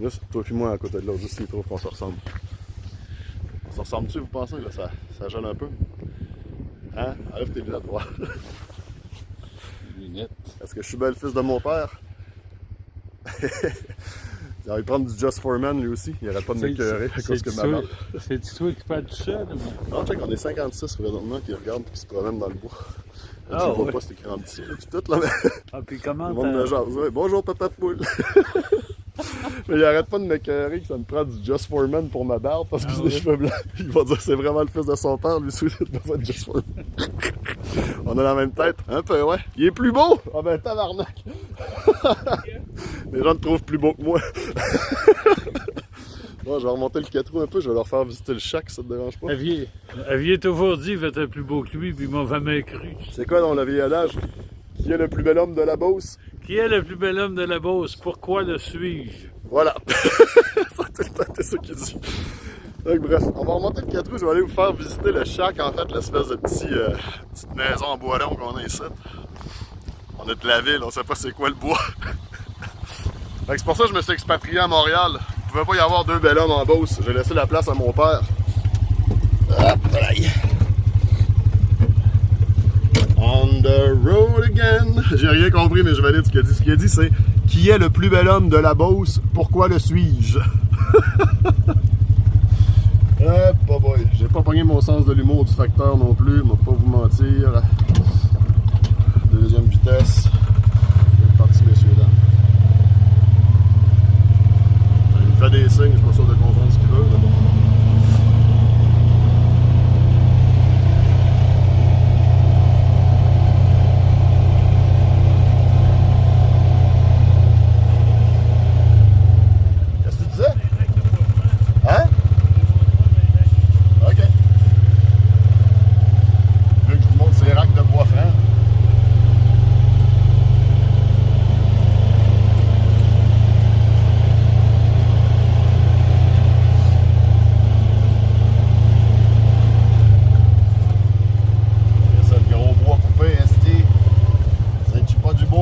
Juste toi et moi à côté de l'autre, juste s'ils trouvent qu'on se ressemble. On se ressemble-tu, vous pensez? Là, ça gêne un peu. Hein? Enlève tes lunettes, voir. Lunettes. Est-ce que je suis bien le fils de mon père? Il va prendre du Just for Men lui aussi. Il arrête pas de m'écœurer à cause que ma mère. C'est toi qui parles tout seul? Non, check, on est 56 présentement qui regardent et qui se promènent dans le bois. Là, tu vois pas, c'est écrit en petit, là, pis tout, là, mais... Ah, puis comment Le monde me jase, ouais. Bonjour, papa de poule. Mais il arrête pas de m'écœurer que ça me prend du Just for Men pour ma barbe parce que j'ai les cheveux blancs. Il va dire que c'est vraiment le fils de son père, lui aussi, il a besoin de Just for Men. On a la même tête, un peu, ouais. Il est plus beau! Ah ben, tabarnak! Les gens te trouvent plus beau que moi. Bon, je vais remonter le 4 roues un peu, je vais leur faire visiter le shack, ça te dérange pas? Aviez toujours dit que t'es plus beau que lui, puis il m'a jamais cru. C'est quoi dans le vieil adage? Qui est le plus bel homme de la Beauce? Qui est le plus bel homme de la Beauce? Pourquoi le suis-je? Voilà. C'est ça qu'il dit. Donc bref, on va remonter le 4 roues, je vais aller vous faire visiter le shack, en fait, l'espèce de petite maison en bois long qu'on a ici. On est de la ville, on sait pas c'est quoi le bois. C'est pour ça que je me suis expatrié à Montréal. Il ne pouvait pas y avoir deux bel hommes en Beauce. J'ai laissé la place à mon père. On the road again. J'ai rien compris, mais je valide ce qu'il a dit. Ce qu'il a dit, c'est « Qui est le plus bel homme de la Beauce? Pourquoi le suis-je? » Pas boy. J'ai pas pogné mon sens de l'humour du facteur non plus, je vais pas vous mentir. Deuxième vitesse. C'est parti, messieurs, dames. Il me fait des signes, je suis pas sûr de comprendre ce qu'il veut, mais bon. Qu'est-ce que tu disais? Hein? Ok. Vu que je vous montre ces racks de bois franc.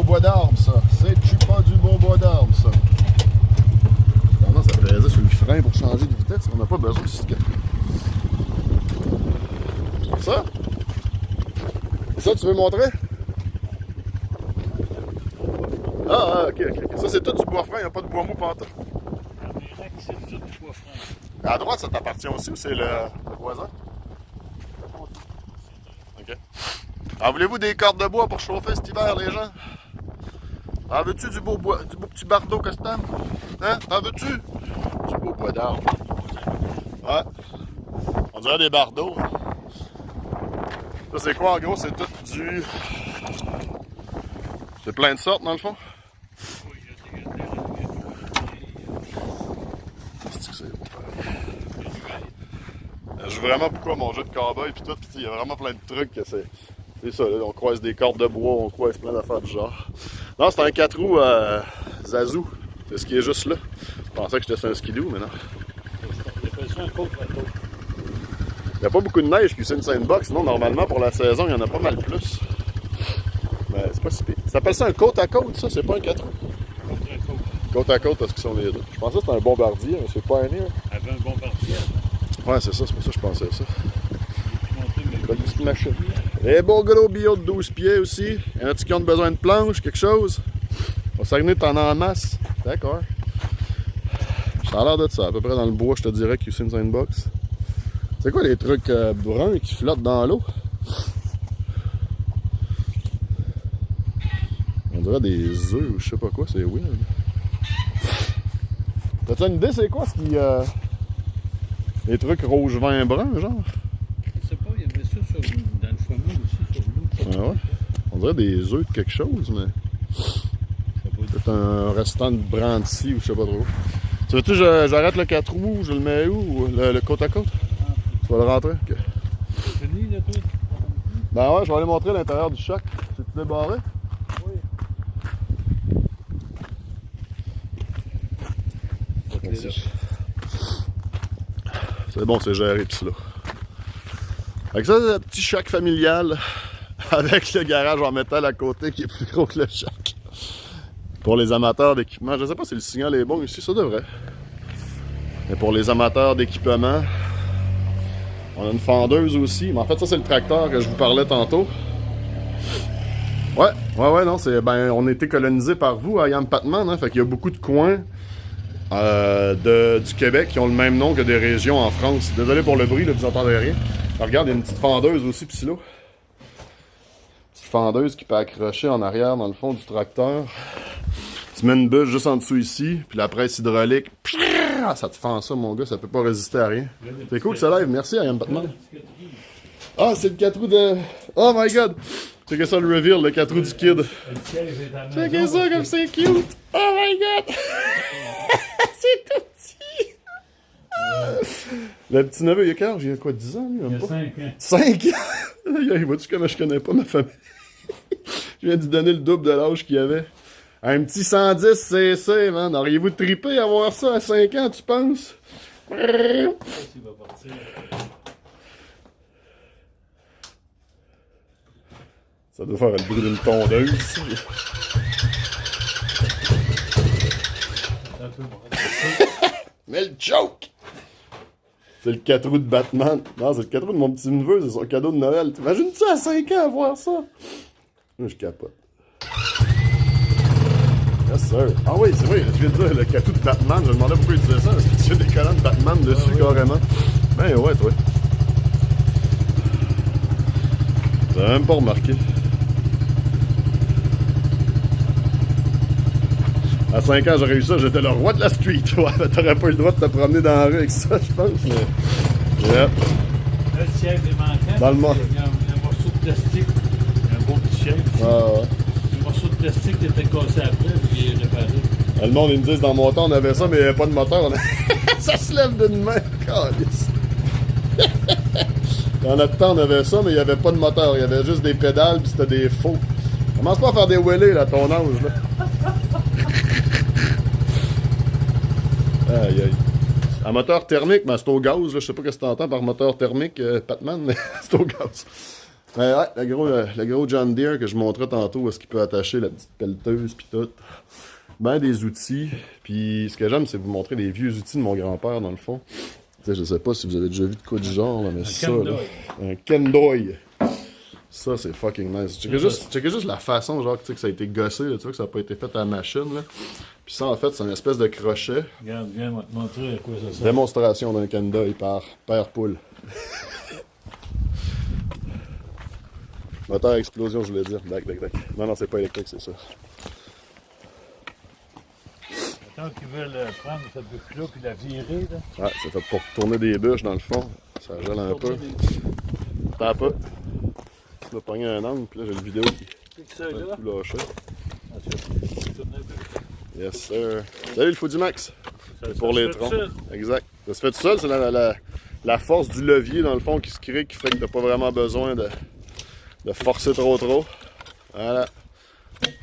Bois d'arbre, ça. C'est-tu pas du beau bois d'arbre, ça? Tendance à peser sur le frein pour changer de vitesse. On n'a pas besoin de ce qu'il Ça? Ça, tu veux montrer? Ah, ok. Ça, c'est tout du bois franc, il n'y a pas de bois mou pantoute. C'est tout du bois franc. À droite, ça t'appartient aussi ou c'est le voisin? Ok. En voulez-vous des cordes de bois pour chauffer cet hiver, les gens? En veux-tu du beau petit bardeau custom? Hein? En veux-tu? Du beau bois d'arbre. Ouais. On dirait des bardeaux. Ça, c'est quoi en gros? C'est tout du... C'est plein de sortes dans le fond? C'est beau, pareil. Je joue vraiment beaucoup à mon jeu de cowboy pis tout. Il y a vraiment plein de trucs que c'est... C'est ça, là, on croise des cordes de bois, on croise plein d'affaires du genre. Non, c'est un 4 roues Zazou. C'est ce qui est juste là. Je pensais que c'était un skidoo, mais non. Il n'y a pas beaucoup de neige qui c'est une box. Sinon, normalement, pour la saison, il y en a pas mal plus. Mais c'est pas si pire. Ça s'appelle ça un côte à côte, ça? C'est pas un 4 roues? Côte à côte, parce qu'ils sont les deux. Je pensais que c'était un bombardier, mais c'est pas un nez. Avait un bombardier. Ouais, c'est ça, c'est pour ça que je pensais ça. Une petite machine. Et beau gros bio de 12 pieds aussi. Y en a-tu qui ont besoin de planches, quelque chose? Au Saguenay, t'en as en masse. D'accord. Ça a l'air de ça. À peu près dans le bois, je te dirais qu'il y a une box. C'est quoi les trucs bruns qui flottent dans l'eau? On dirait des œufs ou je sais pas quoi, c'est weird. T'as-tu une idée, c'est quoi ce qui. Les trucs rouge vin brun, genre? Je sais pas, il y avait ça dans le foyer aussi, sur l'eau. Ah ouais? On dirait des œufs de quelque chose, mais. Peut-être un restant de brandy ou je sais pas trop. Tu veux-tu que j'arrête le 4 roues, je le mets où? Le côte à côte? Tu vas le rentrer? Okay. C'est fini, là, toi? Ben ouais, je vais aller montrer l'intérieur du choc. C'est-tu débarré? Oui. C'est bon, c'est géré pis là. Fait que ça, c'est un petit shack familial avec le garage en métal à côté qui est plus gros que le shack. Pour les amateurs d'équipement, je sais pas si le signal est bon ici, ça devrait. Mais pour les amateurs d'équipement, on a une fendeuse aussi. Mais en fait, ça, c'est le tracteur que je vous parlais tantôt. Ouais, non, c'est, ben, on a été colonisé par vous à Yam Patman, hein, fait qu'il y a beaucoup de coins du Québec qui ont le même nom que des régions en France. Désolé pour le bruit, là, vous entendez rien. Alors, regarde, il y a une petite fendeuse aussi, psylo. Petite fendeuse qui peut accrocher en arrière dans le fond du tracteur. Tu mets une bûche juste en dessous ici, puis la presse hydraulique, ça te fend ça, mon gars, ça peut pas résister à rien. C'est cool que ça live, merci à Yam Patman. Ah, c'est le 4 roues de... Oh my god! Checkez ça le reveal, le 4 roues du kid. Checkez ça comme c'est cute! Oh my god! C'est tout petit! Le petit neveu, il y a quel âge? Il y a quoi, 10 ans, lui? Même pas? 5 ans! Il vois-tu comment je connais pas ma famille? Je viens de lui donner le double de l'âge qu'il avait. Un petit 110 CC, man. Auriez-vous trippé à voir ça à 5 ans, tu penses? Ça doit faire le bruit d'une tondeuse. Mais le joke! C'est le 4 roues de Batman. Non, c'est le 4 roues de mon petit neveu, c'est son cadeau de Noël. T'imagines-tu à 5 ans à voir ça? Moi, je capote. Yes, sir. Ah oui, c'est vrai, je viens de dire le 4 roues de Batman. Je me demandais pourquoi il disait ça. Est-ce que tu fais des collants de Batman dessus, carrément? Ben ouais, toi. T'as même pas remarqué. À 5 ans, j'aurais eu ça, j'étais le roi de la street. Ouais, mais t'aurais pas eu le droit de te promener dans la rue avec ça, je pense, mais... Yep. Le siège est manquant. Dans le monde. Il y a un morceau de plastique. Un beau petit siège. Ah ouais. Le morceau de plastique qui était cassé après, puis il est réparé. Le monde, ils me disent, dans mon temps, on avait ça, mais il n'y avait pas de moteur. Ça se lève d'une main, câlisse. Dans notre temps, on avait ça, mais il n'y avait pas de moteur. Il y avait juste des pédales, puis c'était des faux. Commence pas à faire des wheelies, là, à ton âge, là. Aïe, aïe. Un moteur thermique, ben c'est au gaz, là. Je sais pas ce que tu entends par moteur thermique, Patman, mais c'est au gaz. Mais ouais, le gros John Deere que je montrais tantôt, où est-ce qu'il peut attacher la petite pelleteuse, puis tout. Ben des outils. Puis ce que j'aime, c'est vous montrer les vieux outils de mon grand-père, dans le fond. Tu sais, je sais pas si vous avez déjà vu de quoi du genre, là, mais ça, là, un Kendoy. Ça, c'est fucking nice. Checkez juste la façon, genre, tu sais, que ça a été gossé, là, tu vois, que ça n'a pas été fait à la machine, là. Puis ça, en fait, c'est une espèce de crochet. Regarde, viens, on va te montrer à quoi ça sert. Démonstration d'un Kendoy par Père Poule. Moteur à explosion, je voulais dire. Dac. Non, c'est pas électrique, c'est ça. Tant qu'ils veulent prendre cette bûche-là puis la virer, là. Ouais, c'est fait pour tourner des bûches, dans le fond. Ça gèle un peu. T'as pas. Tu vas pogner un angle, puis là, j'ai une vidéo qui ça, là? tout lâché. Yes, sir. Salut, le fou du max. C'est pour les troncs. Exact. Ça se fait tout seul, c'est la force du levier, dans le fond, qui se crée, qui fait que t'as pas vraiment besoin de forcer trop. Voilà.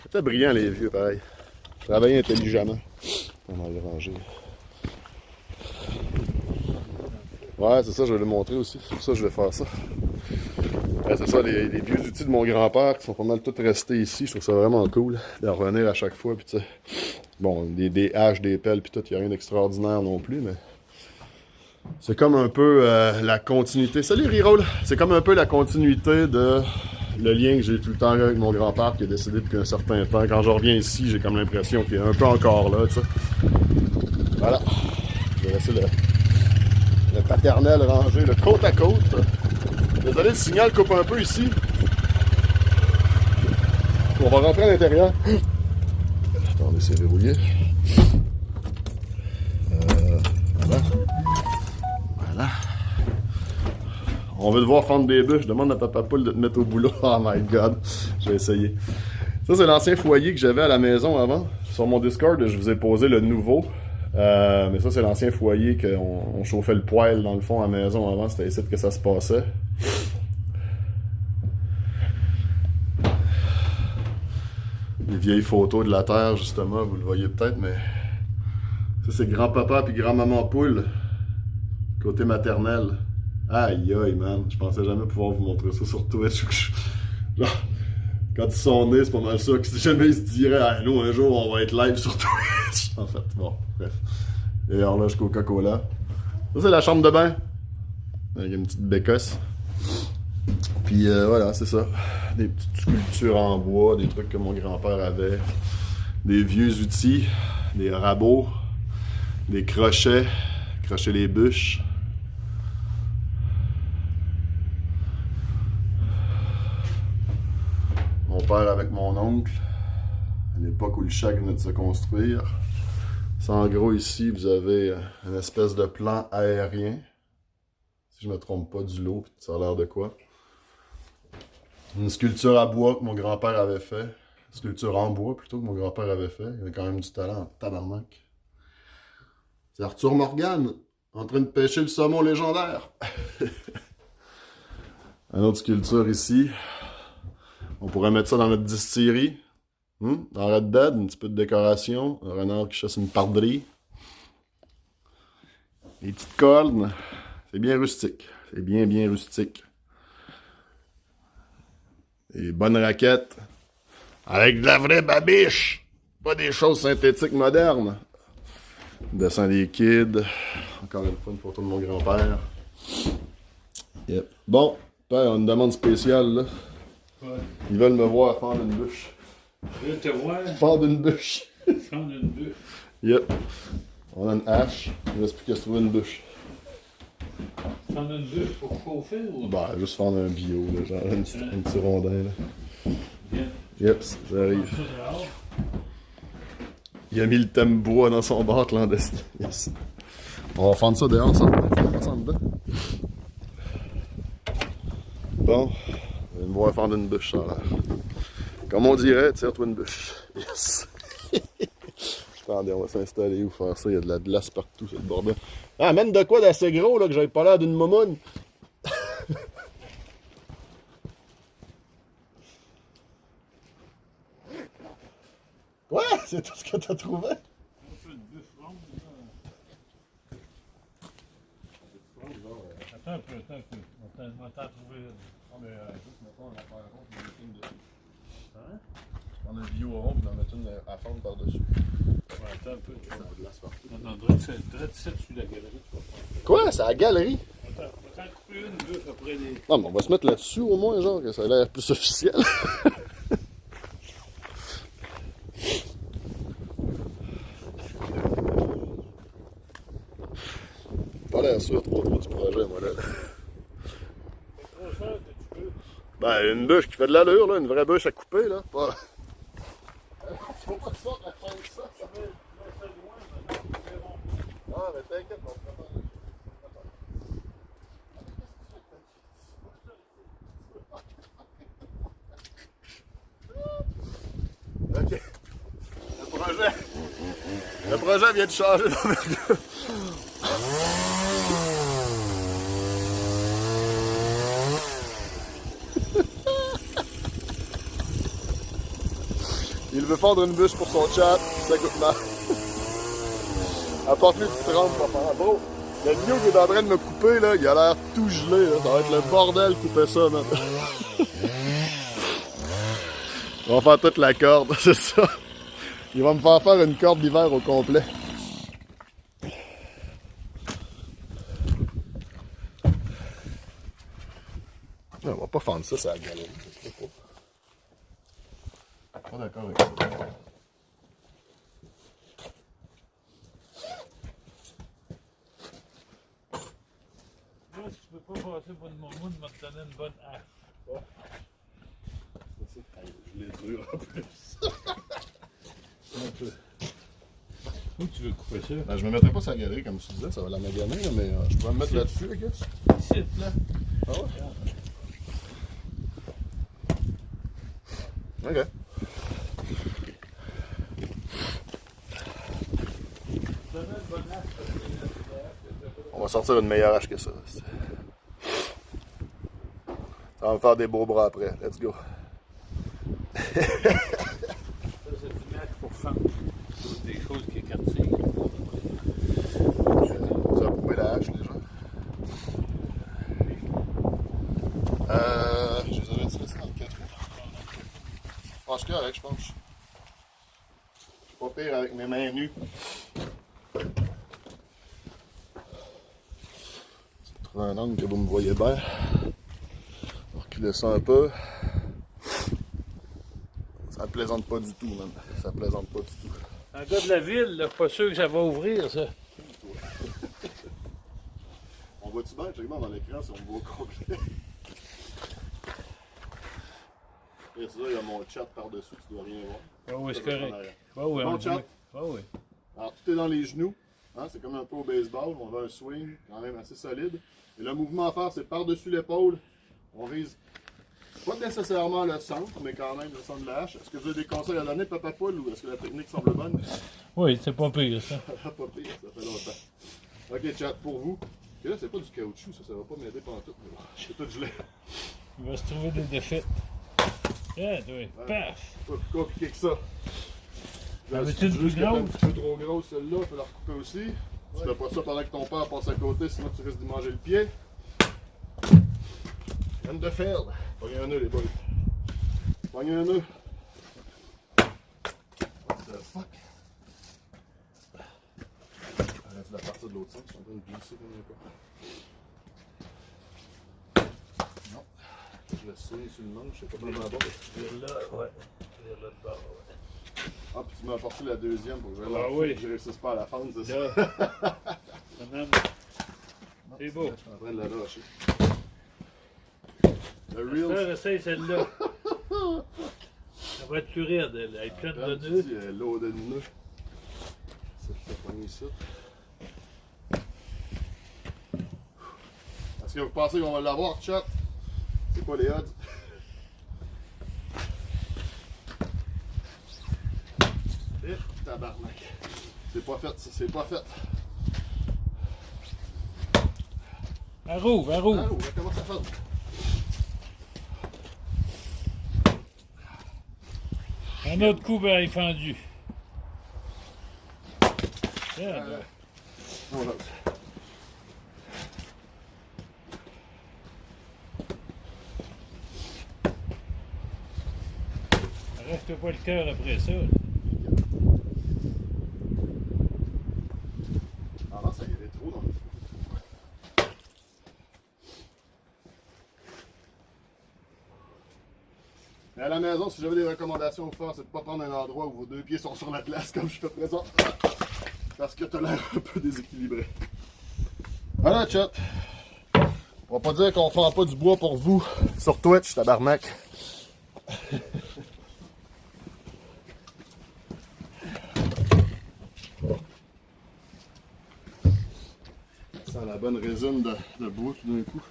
C'était brillant, les vieux, pareil. Travailler intelligemment. On va le ranger. Ouais, c'est ça, je vais le montrer aussi. C'est pour ça que je vais faire ça. Ouais, c'est ça, les vieux outils de mon grand-père qui sont pas mal tous restés ici. Je trouve ça vraiment cool de revenir à chaque fois. Puis, tu sais, bon, des haches, des pelles, puis tout, il n'y a rien d'extraordinaire non plus, mais c'est comme un peu la continuité. Salut, Reroll! C'est comme un peu la continuité de le lien que j'ai tout le temps eu avec mon grand-père qui est décédé depuis un certain temps. Quand je reviens ici, j'ai comme l'impression qu'il est un peu encore là, tu sais. Voilà. Je vais laisser le paternel rangé, le côte à côte. Désolé, le signal coupe un peu ici. On va rentrer à l'intérieur. Attendez, c'est verrouillé. Voilà. On veut devoir fendre des bûches. Je demande à Papa Poule de te mettre au boulot. Oh my god. Je vais essayer. Ça, c'est l'ancien foyer que j'avais à la maison avant. Sur mon Discord, je vous ai posé le nouveau. Mais ça, c'est l'ancien foyer qu'on chauffait le poêle dans le fond à la maison avant. C'était ici que ça se passait. Les vieilles photos de la terre, justement, vous le voyez peut-être, mais ça, c'est grand-papa puis grand-maman Poule, côté maternel, Aïe aïe, man. Je pensais jamais pouvoir vous montrer ça sur Twitch. Genre, quand ils sont nés, c'est pas mal ça. Que si jamais ils se diraient, ah, nous, un jour, on va être live sur Twitch. En fait, bon, bref. Et horloge Coca-Cola. Ça, c'est la chambre de bain. Avec une petite bécosse. Puis voilà, c'est ça. Des petites sculptures en bois, des trucs que mon grand-père avait. Des vieux outils, des rabots, des crochets, crocher les bûches. Mon père avec mon oncle, à l'époque où le chac venait de se construire. Ça, en gros, ici, vous avez une espèce de plan aérien. Si je me trompe pas, du lot, ça a l'air de quoi. Une sculpture à bois que mon grand-père avait fait. Une sculpture en bois, plutôt, que mon grand-père avait fait. Il avait quand même du talent en tabarnak. C'est Arthur Morgan, en train de pêcher le saumon légendaire. Une autre sculpture ici. On pourrait mettre ça dans notre distillerie. Dans Red Dead, un petit peu de décoration. Un renard qui chasse une pardrix. Les petites cornes. C'est bien rustique. C'est bien, bien rustique. Des bonnes raquettes. Avec de la vraie babiche. Pas des choses synthétiques modernes. Dessin des kids. Encore une fois, une photo de mon grand-père. Yep. Bon, père, une demande spéciale, là. Ouais. Ils veulent me voir fendre une bûche. Je te vois Fendre une bûche. prendre une bûche. Yep. On a une hache. Il reste plus qu'à se trouver une bûche. Prendre une bûche pour chauffer ou? Bah, juste fendre un bio, là, genre un petit rondin, là. Bien. Yep, ça arrive. Ça, c'est rare. Il a mis le thème bois dans son bar clandestin. Yes. On va fendre ça dehors, ça. On va faire ça en dedans. Bon. Je vais me voir fendre une bûche, ça a l'air. Comme on dirait, tire-toi une bûche. Yes. Attendez, on va s'installer où faire ça. Il y a de la glace partout, c'est le bordel. Ah, amène de quoi d'assez gros, là, que j'avais pas l'air d'une momoune. Ouais, c'est tout ce que t'as trouvé. Un peu de bûche ronde, là. Attends un peu. On va t'en trouver une. Non, mais juste, mettons, on va faire un rond, puis on met une dessus. Hein? On a un bio rond, puis on en met une à fendre par-dessus. Ouais, attends un peu. Ça a de glace partout. Non, direct sur la galerie, tu vas prendre. Quoi? C'est à la galerie? Attends, on va t'en couper une bûche après les. Non, mais on va se mettre là-dessus au moins, genre, que ça a l'air plus officiel. Pas l'air sûr trop du projet, moi, là. C'est trop cher que tu peux. Ben, une bûche qui fait de l'allure, là, une vraie bûche à couper, là. Pas... Tu vas pas ça, la fin de ça, ça va. Ah, mais t'inquiète, on va faire. Ok. Le projet vient de changer d'envergure. Il veut fendre une bûche pour son chat, ça coûte mal. Apporte-lui une petite rampe pour faire. Bro, le bio qui est en train de me couper, là, il a l'air tout gelé, là. Ça va être le bordel couper ça, man. On va faire toute la corde, c'est ça. Il va me faire une corde d'hiver au complet. Non, on va pas fendre ça, c'est la galerie. Pas d'accord avec ça. Là, si tu peux pas passer pour une mormoune, il va te donner une bonne hache. Je l'ai dur en plus. Un peu. Où tu veux couper ça? Ben, je me mettrais pas sur la galerie comme tu disais, ça va la maganer, là, mais je pourrais me mettre là-dessus, I guess. Ici, là. Ah ouais? Ok. On va sortir une meilleure hache que ça. Ça va me faire des beaux bras après. Let's go. Ça, c'est une hache pour fendre. Des choses qui écartillent. Ça va couper la hache, déjà. C'est correct, je pense. Je suis pas pire avec mes mains nues. Trouver un angle que vous me voyez bien. On va reculer ça un peu. Ça plaisante pas du tout, même. Ça plaisante pas du tout. Un gars de la ville, là, pas sûr que ça va ouvrir, ça. On voit-tu bien? Check-moi dans l'écran si on voit au complet. Et ça, il y a mon chat par-dessus, tu dois rien voir. Ah oui, c'est correct. Ah Bon oui, on chat. dit. Ah oui. Alors, tout est dans les genoux. Hein, c'est comme un peu au baseball. On a un swing quand même assez solide. Et le mouvement à faire, c'est par-dessus l'épaule. On vise pas nécessairement le centre, mais quand même le centre de la hache. Est-ce que vous avez des conseils à donner, Papa Poule, ou est-ce que la technique semble bonne? Oui, c'est pas pire, ça. Pas pire, ça fait longtemps. Ok, chat, pour vous. Et là, c'est pas du caoutchouc, ça va pas m'aider pendant tout. C'est tout gelé. Il va se trouver des défaites. Ah, oui. Paf! Pas plus compliqué que ça. Ah, mais si tu une juges plus qu'elle est un grosse? petit peu trop grosse, celle-là, tu peux la recouper aussi. Tu fais pas ça pendant que ton père passe à côté, sinon tu risques d'y manger le pied. End de field. Pognez un nœud, les boys. Pognez un nœud. What the fuck? Arrête la partie de l'autre sens, je suis en train de glisser comme il n'y a pas. Non. Je le signe sur le manche, je sais pas comment là-bas. Vers là, ouais. Vers là de bord, ouais. Ah, puis tu m'as apporté la deuxième pour que je, Ah oui. je réussisse pas à la fendre, c'est ça? Là. Madame. C'est beau. Je suis en train de la lâcher. Le Ça, Reels. essaye celle-là. Ça va être plus raide, elle est pleine de nœuds. L'eau de nœuds. Ça fait pogner ça. Est-ce que vous pensez qu'on va l'avoir, chat? C'est quoi les odds? Et tabarnak. C'est pas fait, ça, c'est pas fait. Elle rouvre, elle rouvre. Ah, on commence à faire. Un autre coup, ben, il est fendu. Tiens, là. Voilà. Reste pas le cœur après ça. Ah non, ça y est trop dans le fou. Mais à la maison, si j'avais des recommandations à vous faire, c'est de ne pas prendre un endroit où vos deux pieds sont sur la glace comme je fais présent. Parce que t'as l'air un peu déséquilibré. Voilà, chat. On va pas dire qu'on fend pas du bois pour vous sur Twitch, tabarnak. Ça sent la bonne résine de bois tout d'un coup.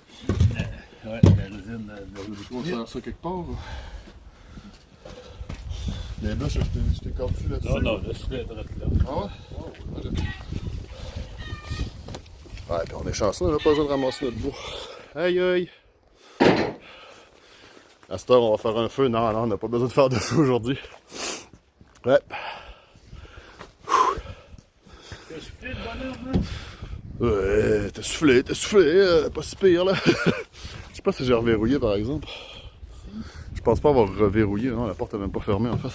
Ouais, la résine de On sert ça quelque part. Là. Les bûches, je t'ai cordu là-dessus. Non, non, laisse-le être là. Ah ouais? Oh, ouais. Ouais, puis on est chanceux, on n'a pas besoin de ramasser notre bois. Aïe aïe! À cette heure, on va faire un feu. Non, non, on n'a pas besoin de faire de feu aujourd'hui. Ouais. T'as soufflé de bonhomme, là? Ouais, t'as soufflé, pas si pire là. Je sais pas si j'ai reverrouillé par exemple. Je pense pas avoir reverrouillé, non, la porte est même pas fermée en fait.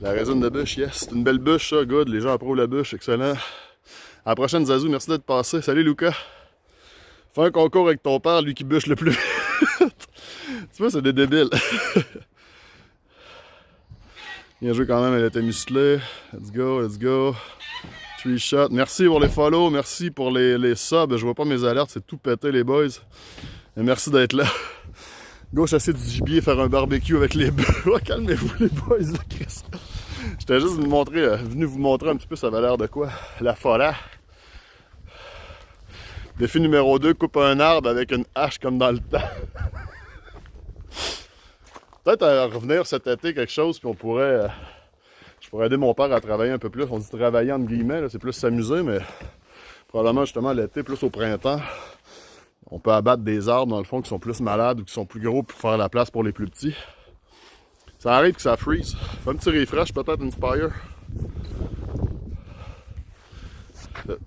La résine de bûche, yes, c'est une belle bûche ça, good, les gens approuvent la bûche, excellent. À la prochaine Zazou, merci d'être passé. Salut Lucas. Fais un concours avec ton père, lui qui bûche le plus vite. Tu vois, c'est des débiles. Bien joué quand même, elle était musclée. Let's go, let's go. 3 shots. Merci pour les follow, merci pour les subs. Je vois pas mes alertes, c'est tout pété les boys. Et merci d'être là. Go chasser du gibier, faire un barbecue avec les bœufs. Oh, calmez-vous les boys, là, Chris. J'étais juste venu vous montrer un petit peu ça avait l'air de quoi. La forêt. Défi numéro 2, coupe un arbre avec une hache comme dans le temps. Peut-être à revenir cet été quelque chose, puis on pourrait... je pourrais aider mon père à travailler un peu plus. On dit travailler entre guillemets, c'est plus s'amuser, mais probablement justement l'été, plus au printemps. On peut abattre des arbres dans le fond qui sont plus malades ou qui sont plus gros pour faire la place pour les plus petits. Ça arrive que ça freeze. Fais un petit refresh, peut-être Inspire.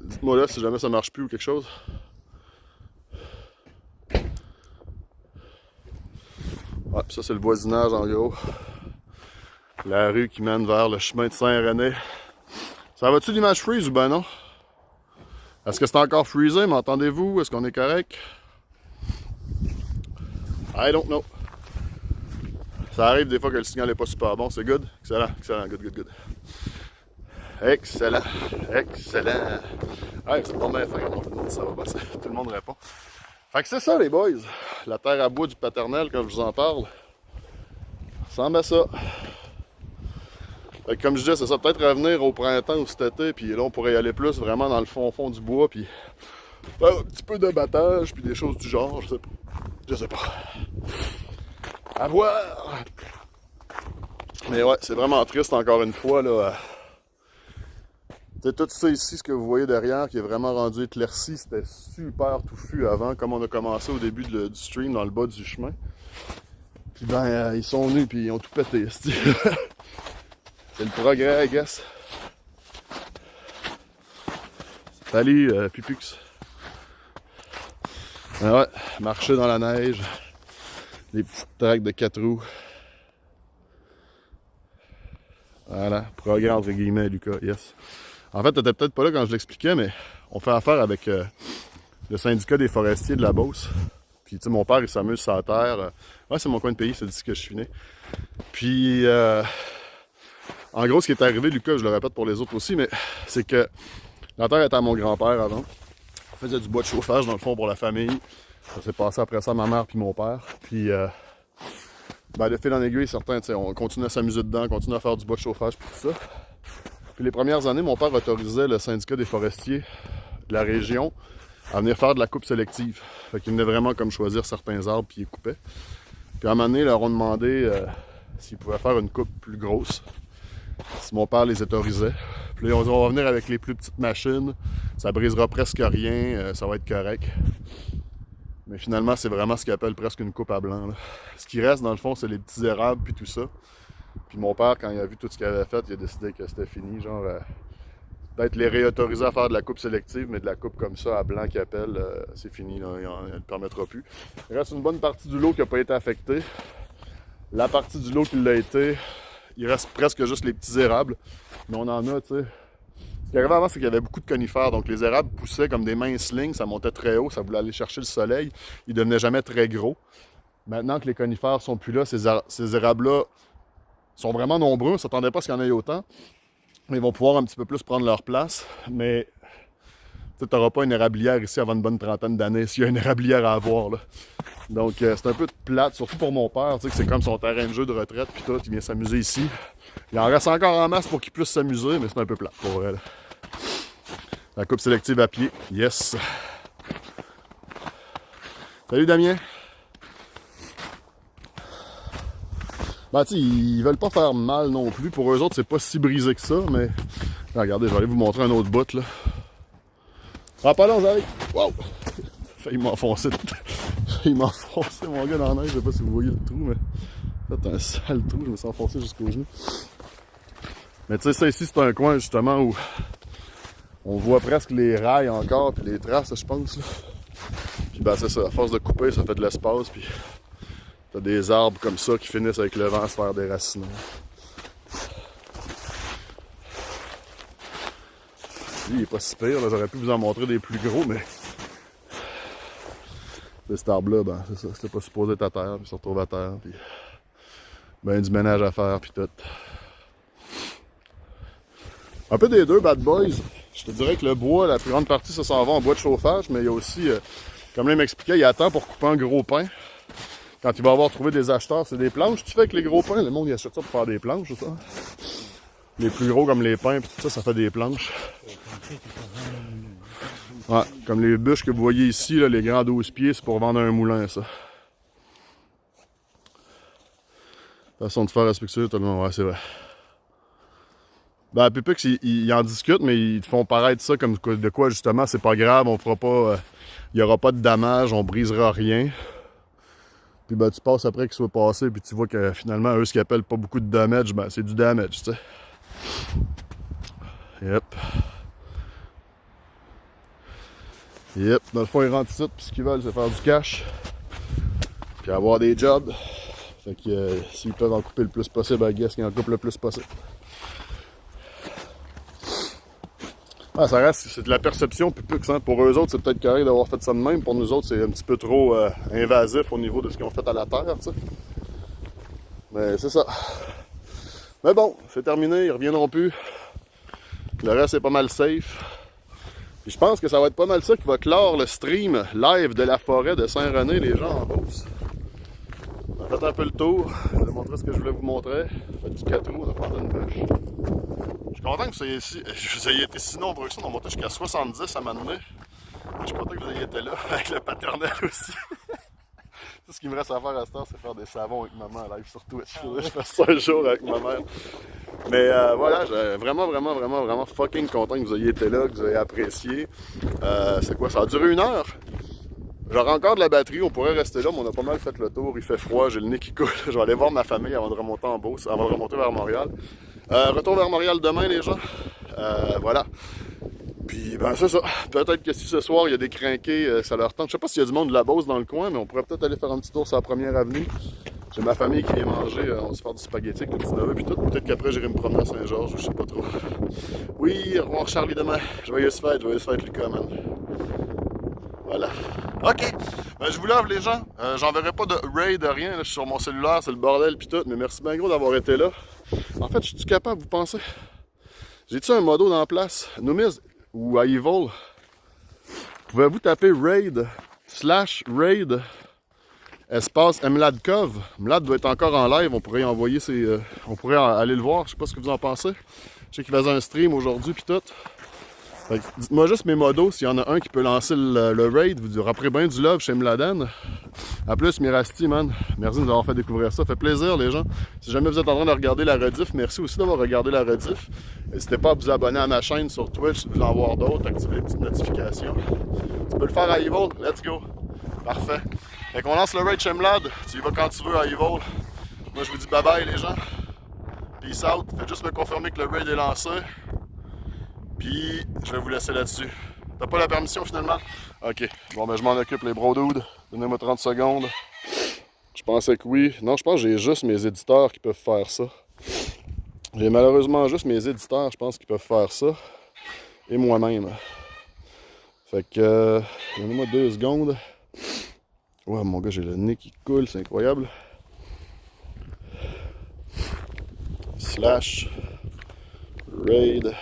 Dites-moi là si jamais ça marche plus ou quelque chose. Ouais, ça c'est le voisinage en gros. La rue qui mène vers le chemin de Saint-René. Ça va-tu l'image freeze ou ben non? Est-ce que c'est encore freezé? M'entendez-vous? Est-ce qu'on est correct? I don't know. Ça arrive des fois que le signal n'est pas super bon. C'est good? Excellent, excellent, good, good, good. Excellent, excellent. Ouais, c'est pas bien fait, ça va passer. Tout le monde répond. Fait que c'est ça les boys. La terre à bois du paternel, comme je vous en parle. Ça ressemble à ça. Fait que comme je disais, c'est ça, peut-être revenir au printemps ou cet été, puis là on pourrait y aller plus vraiment dans le fond du bois, puis faire un petit peu de battage, puis des choses du genre, je sais pas. Je sais pas. À voir! Mais ouais, c'est vraiment triste encore une fois, là. C'est tout ça ici, ce que vous voyez derrière, qui est vraiment rendu éclairci, c'était super touffu avant, comme on a commencé au début du stream, dans le bas du chemin. Puis ben, ils sont venus, puis ils ont tout pété, c'est le progrès, I guess. Salut, Pupux. Ah ouais, marcher dans la neige, les petites tracks de 4 roues. Voilà, progrès entre guillemets, Lucas, yes. En fait, t'étais peut-être pas là quand je l'expliquais, mais on fait affaire avec le syndicat des forestiers de la Beauce. Puis, tu sais, mon père, il s'amuse sur la terre. Ouais, c'est mon coin de pays, c'est d'ici que je suis né. Puis, en gros, ce qui est arrivé, Lucas, je le répète pour les autres aussi, mais c'est que la terre était à mon grand-père avant. On faisait du bois de chauffage, dans le fond, pour la famille. Ça s'est passé après ça à ma mère puis mon père. Puis, ben, de fil en aiguille, certains, tu sais, on continue à s'amuser dedans, on continue à faire du bois de chauffage puis tout ça. Puis les premières années, mon père autorisait le syndicat des forestiers de la région à venir faire de la coupe sélective. Fait qu'il venait vraiment comme choisir certains arbres puis ils coupaient. Puis à un moment donné, ils leur ont demandé s'ils pouvaient faire une coupe plus grosse. Si mon père les autorisait. Puis là, ils ont dit on va venir avec les plus petites machines, ça brisera presque rien, ça va être correct. Mais finalement, c'est vraiment ce qu'ils appellent presque une coupe à blanc, là. Ce qui reste, dans le fond, c'est les petits érables puis tout ça. Puis mon père, quand il a vu tout ce qu'il avait fait, il a décidé que c'était fini. Genre, peut-être les réautoriser à faire de la coupe sélective, mais de la coupe comme ça, à blanc qu'il appelle, c'est fini, là, il ne le permettra plus. Il reste une bonne partie du lot qui n'a pas été affectée. La partie du lot qui l'a été, il reste presque juste les petits érables. Mais on en a, tu sais. Ce qui arrivait avant, c'est qu'il y avait beaucoup de conifères. Donc les érables poussaient comme des minces lignes, ça montait très haut, ça voulait aller chercher le soleil. Ils ne devenaient jamais très gros. Maintenant que les conifères sont plus là, ces érables-là sont vraiment nombreux. On ne s'attendait pas à ce qu'il y en ait autant. Ils vont pouvoir un petit peu plus prendre leur place. Mais tu n'auras pas une érablière ici avant une bonne trentaine d'années, s'il y a une érablière à avoir, là. Donc c'est un peu plate, surtout pour mon père, tu sais, que c'est comme son terrain de jeu de retraite, puis tout, il vient s'amuser ici. Il en reste encore en masse pour qu'il puisse s'amuser, mais c'est un peu plate pour elle. La coupe sélective à pied, yes. Salut Damien. Ben tu sais, ils veulent pas faire mal non plus. Pour eux autres, c'est pas si brisé que ça, mais... Là, regardez, je vais aller vous montrer un autre bout, là. Ah, pas long, j'arrive. Wow! Il m'a enfoncé. Il m'a enfoncé, mon gars, dans la neige. Je sais pas si vous voyez le trou, mais... C'est un sale trou, je me suis enfoncé jusqu'au genou. Mais tu sais, ça ici, c'est un coin, justement, où... On voit presque les rails encore, puis les traces, je pense, là. Puis ben, c'est ça, à force de couper, ça fait de l'espace, puis... T'as des arbres comme ça qui finissent avec le vent à se faire déraciner. Lui, il est pas si pire, là. J'aurais pu vous en montrer des plus gros, mais... Cet arbre-là, ben, c'est ça. C'était pas supposé être à terre, puis il se retrouve à terre, puis... Ben, du ménage à faire, puis tout. Un peu des deux, Bad Boys. Je te dirais que le bois, la plus grande partie, ça s'en va en bois de chauffage, mais il y a aussi, comme là, il m'expliquait, il attend pour couper un gros pin. Quand il va avoir trouvé des acheteurs, c'est des planches. Tu fais avec les gros pins, le monde il achète ça pour faire des planches, c'est ça? Les plus gros comme les pins, puis tout ça, ça fait des planches. Ouais, comme les bûches que vous voyez ici, là, les grands 12 pieds, c'est pour vendre un moulin, ça. Façon de faire respectueux, tout le monde, ouais, c'est vrai. Ben, Pupux, ils en discutent, mais ils te font paraître ça comme de quoi, justement, c'est pas grave, on fera pas... il y aura pas de dommages, on brisera rien. Puis ben, tu passes après qu'il soit passé, puis tu vois que finalement, eux, ce qu'ils appellent pas beaucoup de damage, ben, c'est du damage, tu sais. Yep. Yep. Dans le fond, ils rentrent ici, puis ce qu'ils veulent, c'est faire du cash. Puis avoir des jobs. Fait que s'ils peuvent en couper le plus possible, I guess qu'ils en coupent le plus possible. Ah, ça reste, c'est de la perception plus que ça. Pour eux autres, c'est peut-être correct d'avoir fait ça de même. Pour nous autres, c'est un petit peu trop invasif au niveau de ce qu'ils ont fait à la terre, tu sais. Mais c'est ça. Mais bon, c'est terminé, ils reviendront plus. Le reste est pas mal safe. Puis je pense que ça va être pas mal ça qui va clore le stream live de la forêt de Saint-René, les gens en Beauce. On a fait un peu le tour. Je vais vous montrer ce que je voulais vous montrer. On a fait du 4 roues, on a planté une bûche. Je suis content que vous ayez été si nombreux que ça. On a monté jusqu'à 70 à m'amener. Je suis content que vous ayez été là, avec le paternel aussi. Tout ce qu'il me reste à faire à ce temps, c'est faire des savons avec maman live sur Twitch. Je fais ça un jour avec ma mère. Mais voilà, vraiment fucking content que vous ayez été là, que vous ayez apprécié. C'est quoi, ça a duré 1 heure? J'aurai encore de la batterie, on pourrait rester là, mais on a pas mal fait le tour. Il fait froid, j'ai le nez qui coule. Je vais aller voir ma famille avant de remonter en Beauce, avant de remonter vers Montréal. Retour vers Montréal demain, les gens. Voilà. Puis, ben, c'est ça. Peut-être que si ce soir, il y a des crinqués, ça leur tente. Je sais pas s'il y a du monde de la Beauce dans le coin, mais on pourrait peut-être aller faire un petit tour sur la première avenue. J'ai ma famille qui vient manger, on va se faire du spaghetti avec le petit neveu puis tout. Peut-être qu'après, j'irai me promener à Saint-Georges, je sais pas trop. Oui, au revoir Charlie demain. Joyeuse fête Lucas, man. Voilà. OK. Ben, je vous lave, les gens. J'enverrai pas de raid, rien. Là, je suis sur mon cellulaire, c'est le bordel pis tout. Mais merci bien gros d'avoir été là. En fait, je suis capable, vous pensez? J'ai-tu un modo dans la place? Noomiz ou à Evil? Pouvez-vous taper raid /raid espace Mladkov? Mlad doit être encore en live. On pourrait y envoyer on pourrait aller le voir. Je sais pas ce que vous en pensez. Je sais qu'il faisait un stream aujourd'hui pis tout. Dites-moi juste mes modos, s'il y en a un qui peut lancer le raid, vous rappelez bien du love chez Mladen. A plus, Mirasti, man. Merci de nous avoir fait découvrir ça. Ça fait plaisir, les gens. Si jamais vous êtes en train de regarder la rediff, merci aussi d'avoir regardé la rediff. N'hésitez pas à vous abonner à ma chaîne sur Twitch si vous en voir d'autres. Activez les petites notifications. Tu peux le faire à Evil. Let's go. Parfait. Fait qu'on lance le raid chez Mlad. Tu y vas quand tu veux à Evil. Moi, je vous dis bye bye, les gens. Peace out. Faites juste me confirmer que le raid est lancé. Puis, je vais vous laisser là-dessus. T'as pas la permission finalement? Ok. Bon, ben je m'en occupe, les bro dudes. Donnez-moi 30 secondes. Je pensais que oui. Non, je pense que j'ai juste mes éditeurs qui peuvent faire ça. J'ai malheureusement juste mes éditeurs, je pense, qui peuvent faire ça. Et moi-même. Fait que, donnez-moi 2 secondes. Ouais, mon gars, j'ai le nez qui coule, c'est incroyable. /raid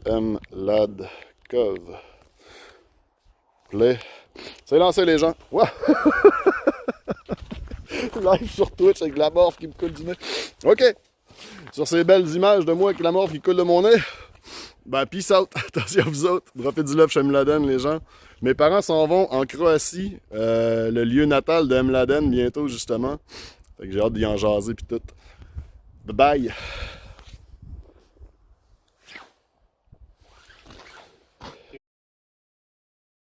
Mladkov. Play. C'est lancé, les gens. Ouais. Live sur Twitch avec la morphe qui me coule du nez. OK. Sur ces belles images de moi avec la morphe qui coule de mon nez, ben peace out. Attention à vous autres. Droppez du love chez Mladen, les gens. Mes parents s'en vont en Croatie, le lieu natal de Mladen, bientôt, justement. Fait que j'ai hâte d'y en jaser pis tout. Bye bye.